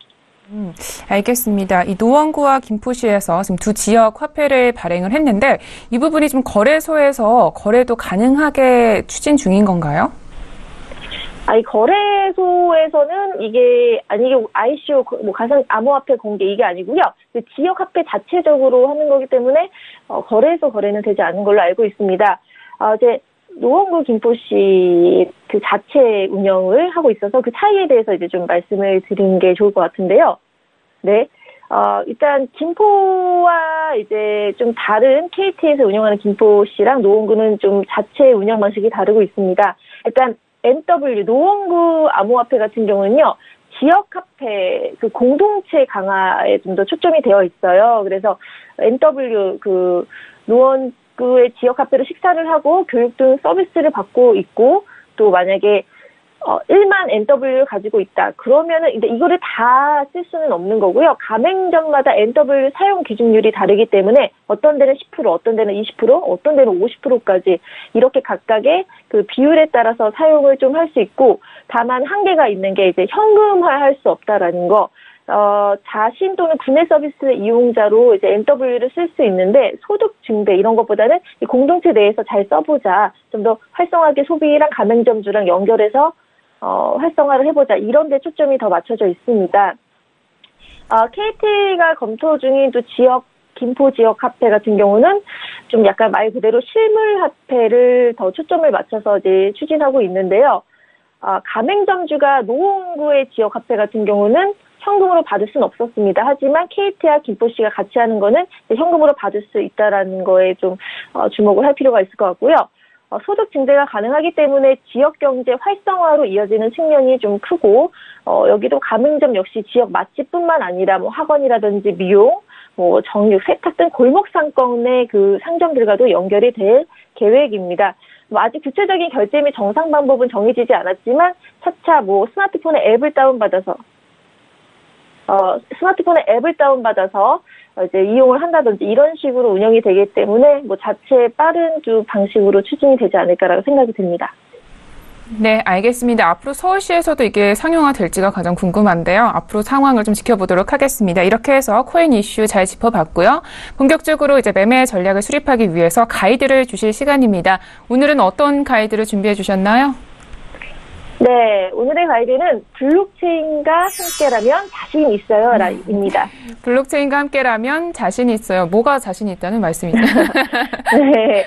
알겠습니다. 이 노원구와 김포시에서 지금 두 지역 화폐를 발행을 했는데 이 부분이 좀 거래소에서 거래도 가능하게 추진 중인 건가요? 이 거래소에서는 이게 ICO 뭐 가상 암호화폐 공개 이게 아니고요. 그 지역 화폐 자체적으로 하는 거기 때문에 거래소 거래는 되지 않은 걸로 알고 있습니다. 이제 노원구 김포시 그 자체 운영을 하고 있어서 그 차이에 대해서 이제 좀 말씀을 드리는 게 좋을 것 같은데요. 네. 일단 김포와 이제 좀 다른 KT에서 운영하는 김포시랑 노원구는 좀 자체 운영 방식이 다르고 있습니다. 일단 NW 노원구 암호화폐 같은 경우는요. 지역화폐 그 공동체 강화에 좀 더 초점이 되어 있어요. 그래서 NW 그 노원구의 지역화폐로 식사를 하고 교육 등 서비스를 받고 있고 또 만약에 1만 NW를 가지고 있다. 그러면은 이제 이거를 다 쓸 수는 없는 거고요. 가맹점마다 NW 사용 기준율이 다르기 때문에 어떤 데는 10%, 어떤 데는 20%, 어떤 데는 50%까지 이렇게 각각의 그 비율에 따라서 사용을 좀 할 수 있고 다만 한계가 있는 게 이제 현금화할 수 없다라는 거. 자신 또는 구매 서비스 이용자로 이제 NW를 쓸 수 있는데 소득 증대 이런 것보다는 이 공동체 내에서 잘 써보자. 좀 더 활성하게 소비랑 가맹점주랑 연결해서 활성화를 해보자. 이런 데 초점이 더 맞춰져 있습니다. KT가 검토 중인 또 김포 지역 화폐 같은 경우는 좀 약간 말 그대로 실물 화폐를 더 초점을 맞춰서 이제 추진하고 있는데요. 가맹점주가 노원구의 지역 화폐 같은 경우는 현금으로 받을 수는 없었습니다. 하지만 KT와 김포시가 같이 하는 거는 현금으로 받을 수 있다라는 거에 좀 주목을 할 필요가 있을 것 같고요. 소득 증대가 가능하기 때문에 지역 경제 활성화로 이어지는 측면이 좀 크고 여기도 가맹점 역시 지역 맛집뿐만 아니라 뭐 학원이라든지 미용, 뭐 정육, 세탁 등 골목 상권의 그 상점들과도 연결이 될 계획입니다. 뭐 아직 구체적인 결제 및 정상 방법은 정해지지 않았지만 차차 뭐 스마트폰의 앱을 다운받아서 이제 이용을 한다든지 이런 식으로 운영이 되기 때문에 뭐 자체 빠른 좀 방식으로 추진이 되지 않을까라고 생각이 듭니다. 네, 알겠습니다. 앞으로 서울시에서도 이게 상용화 될지가 가장 궁금한데요. 앞으로 상황을 좀 지켜보도록 하겠습니다. 이렇게 해서 코인 이슈 잘 짚어봤고요. 본격적으로 이제 매매 전략을 수립하기 위해서 가이드를 주실 시간입니다. 오늘은 어떤 가이드를 준비해 주셨나요? 네, 오늘의 가이드는 블록체인과 함께라면 자신 있어요 입니다. 블록체인과 함께라면 자신 있어요. 뭐가 자신 있다는 말씀이죠? 네,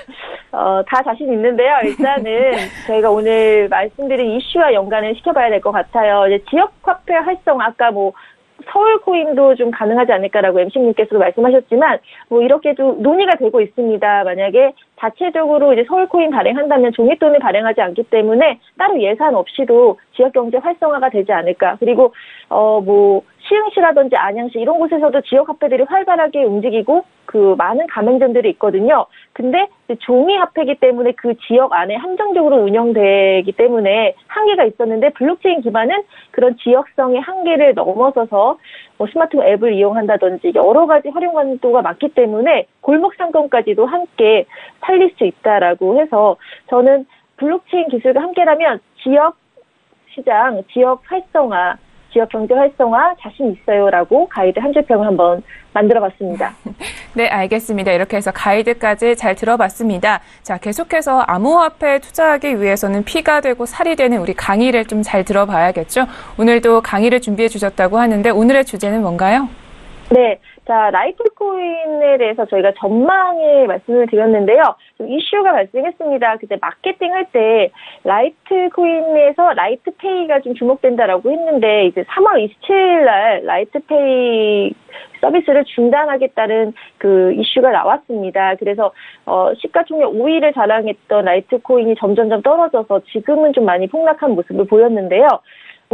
다 자신 있는데요. 일단은 저희가 오늘 말씀드린 이슈와 연관을 시켜봐야 될 것 같아요. 이제 지역화폐 활성화, 아까 뭐 서울 코인도 좀 가능하지 않을까라고 MC님께서도 말씀하셨지만 뭐 이렇게도 논의가 되고 있습니다. 만약에 자체적으로 이제 서울 코인 발행한다면 종이돈을 발행하지 않기 때문에 따로 예산 없이도 지역 경제 활성화가 되지 않을까. 그리고 뭐 시흥시라든지 안양시 이런 곳에서도 지역 화폐들이 활발하게 움직이고 그 많은 가맹점들이 있거든요. 근데 종이 화폐이기 때문에 그 지역 안에 한정적으로 운영되기 때문에 한계가 있었는데 블록체인 기반은 그런 지역성의 한계를 넘어서서 뭐 스마트폰 앱을 이용한다든지 여러 가지 활용 강도가 많기 때문에 골목 상권까지도 함께 살릴 수 있다라고 해서 저는 블록체인 기술과 함께라면 지역 시장, 지역 활성화, 지역 경제 활성화 자신 있어요라고 가이드 한 줄평을 한번 만들어봤습니다. 네, 알겠습니다. 이렇게 해서 가이드까지 잘 들어봤습니다. 자, 계속해서 암호화폐에 투자하기 위해서는 피가 되고 살이 되는 우리 강의를 좀 잘 들어봐야겠죠. 오늘도 강의를 준비해 주셨다고 하는데 오늘의 주제는 뭔가요? 네. 자, 라이트코인에 대해서 저희가 전망에 말씀을 드렸는데요. 좀 이슈가 발생했습니다. 그때 마케팅 할 때 라이트코인에서 라이트페이가 좀 주목된다라고 했는데 이제 3월 27일 날 라이트페이 서비스를 중단하겠다는 그 이슈가 나왔습니다. 그래서 시가총액 5위를 자랑했던 라이트코인이 점점점 떨어져서 지금은 좀 많이 폭락한 모습을 보였는데요.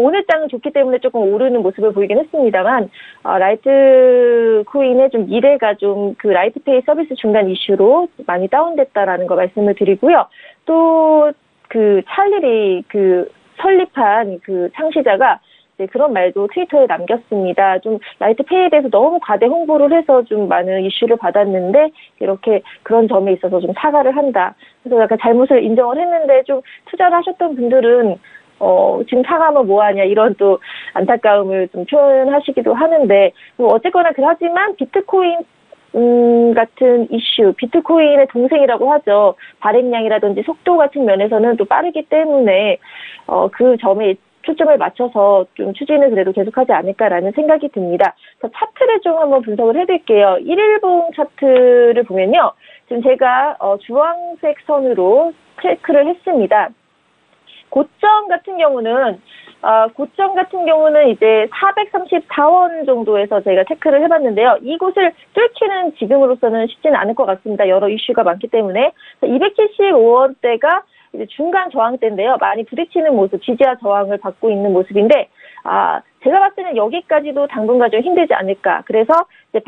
오늘 장은 좋기 때문에 조금 오르는 모습을 보이긴 했습니다만 라이트 코인의 좀 미래가 좀 그 라이트페이 서비스 중단 이슈로 많이 다운됐다라는 거 말씀을 드리고요. 또 그 찰리리 그 설립한 그 창시자가 그런 말도 트위터에 남겼습니다. 좀 라이트페이에 대해서 너무 과대 홍보를 해서 좀 많은 이슈를 받았는데 이렇게 그런 점에 있어서 좀 사과를 한다. 그래서 약간 잘못을 인정을 했는데 좀 투자를 하셨던 분들은 지금 사과하면 뭐하냐, 이런 또 안타까움을 좀 표현하시기도 하는데, 뭐 어쨌거나 그러지만 비트코인, 같은 이슈, 비트코인의 동생이라고 하죠. 발행량이라든지 속도 같은 면에서는 또 빠르기 때문에, 그 점에 초점을 맞춰서 좀 추진을 그래도 계속하지 않을까라는 생각이 듭니다. 차트를 좀 한번 분석을 해드릴게요. 1일봉 차트를 보면요. 지금 제가, 주황색 선으로 체크를 했습니다. 고점 같은 경우는 이제 434원 정도에서 저희가 체크를 해봤는데요. 이곳을 뚫기는 지금으로서는 쉽지는 않을 것 같습니다. 여러 이슈가 많기 때문에. 275원대가 이제 중간 저항대인데요. 많이 부딪히는 모습, 지지와 저항을 받고 있는 모습인데, 제가 봤을 때는 여기까지도 당분간 좀 힘들지 않을까. 그래서 이제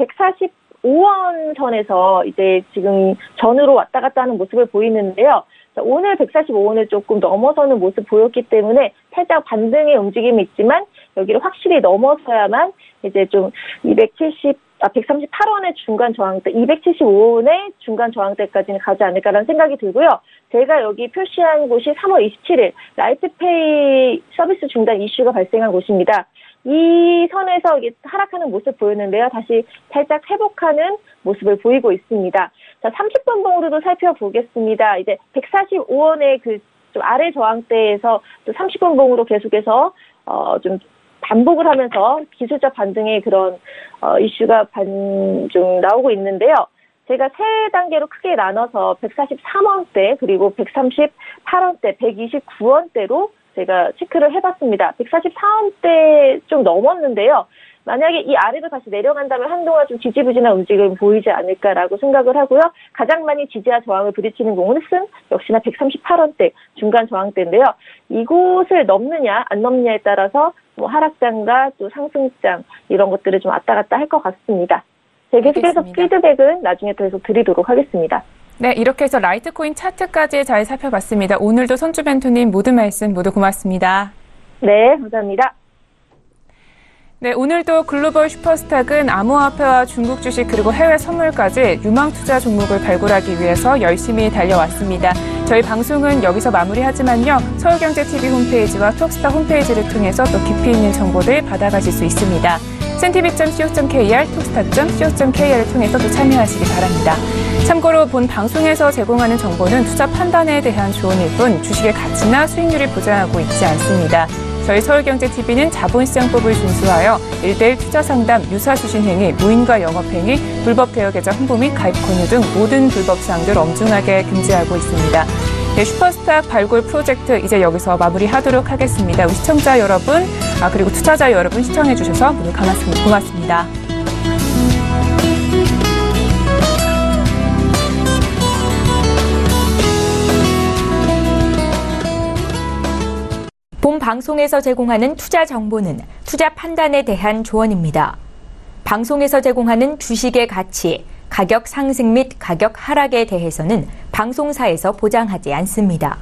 145원 선에서 이제 지금 전으로 왔다 갔다 하는 모습을 보이는데요. 오늘 145원을 조금 넘어서는 모습 보였기 때문에 살짝 반등의 움직임이 있지만 여기를 확실히 넘어서야만 이제 좀 138원의 중간 저항대, 275원의 중간 저항대까지는 가지 않을까라는 생각이 들고요. 제가 여기 표시한 곳이 3월 27일 라이트페이 서비스 중단 이슈가 발생한 곳입니다. 이 선에서 이게 하락하는 모습 보였는데요. 다시 살짝 회복하는 모습을 보이고 있습니다. 자, 30분 봉으로도 살펴보겠습니다. 이제 145원의 그 좀 아래 저항대에서 또 30분 봉으로 계속해서 좀 반복을 하면서 기술적 반등의 그런 이슈가 좀 나오고 있는데요. 제가 세 단계로 크게 나눠서 143원대 그리고 138원대, 129원대로 제가 체크를 해봤습니다. 144원대 좀 넘었는데요. 만약에 이 아래로 다시 내려간다면 한동안 좀 지지부진한 움직임이 보이지 않을까라고 생각을 하고요. 가장 많이 지지와 저항을 부딪히는 공은 역시나 138원대 중간 저항대인데요. 이곳을 넘느냐 안 넘느냐에 따라서 뭐 하락장과 또 상승장 이런 것들을 좀 왔다 갔다 할 것 같습니다. 계속해서 피드백은 나중에 더 계속 드리도록 하겠습니다. 네, 이렇게 해서 라이트코인 차트까지 잘 살펴봤습니다. 오늘도 손주 멘토님 모든 말씀 모두 고맙습니다. 네, 감사합니다. 네, 오늘도 글로벌 슈퍼스탁은 암호화폐와 중국 주식 그리고 해외 선물까지 유망 투자 종목을 발굴하기 위해서 열심히 달려왔습니다. 저희 방송은 여기서 마무리하지만요. 서울경제TV 홈페이지와 톡스타 홈페이지를 통해서 또 깊이 있는 정보들 받아가실 수 있습니다. cntv.co.kr, 톡스타.co.kr을 통해서 또 참여하시기 바랍니다. 참고로 본 방송에서 제공하는 정보는 투자 판단에 대한 조언일 뿐 주식의 가치나 수익률을 보장하고 있지 않습니다. 저희 서울경제TV는 자본시장법을 준수하여 1:1 투자상담, 유사수신행위, 무인과 영업행위, 불법 대여계좌 홍보 및 가입 권유 등 모든 불법사항들 엄중하게 금지하고 있습니다. 네, 슈퍼스탁 발굴 프로젝트 이제 여기서 마무리하도록 하겠습니다. 우리 시청자 여러분, 그리고 투자자 여러분 시청해주셔서 모두 고맙습니다. 본 방송에서 제공하는 투자 정보는 투자 판단에 대한 조언입니다. 방송에서 제공하는 주식의 가치, 가격 상승 및 가격 하락에 대해서는 방송사에서 보장하지 않습니다.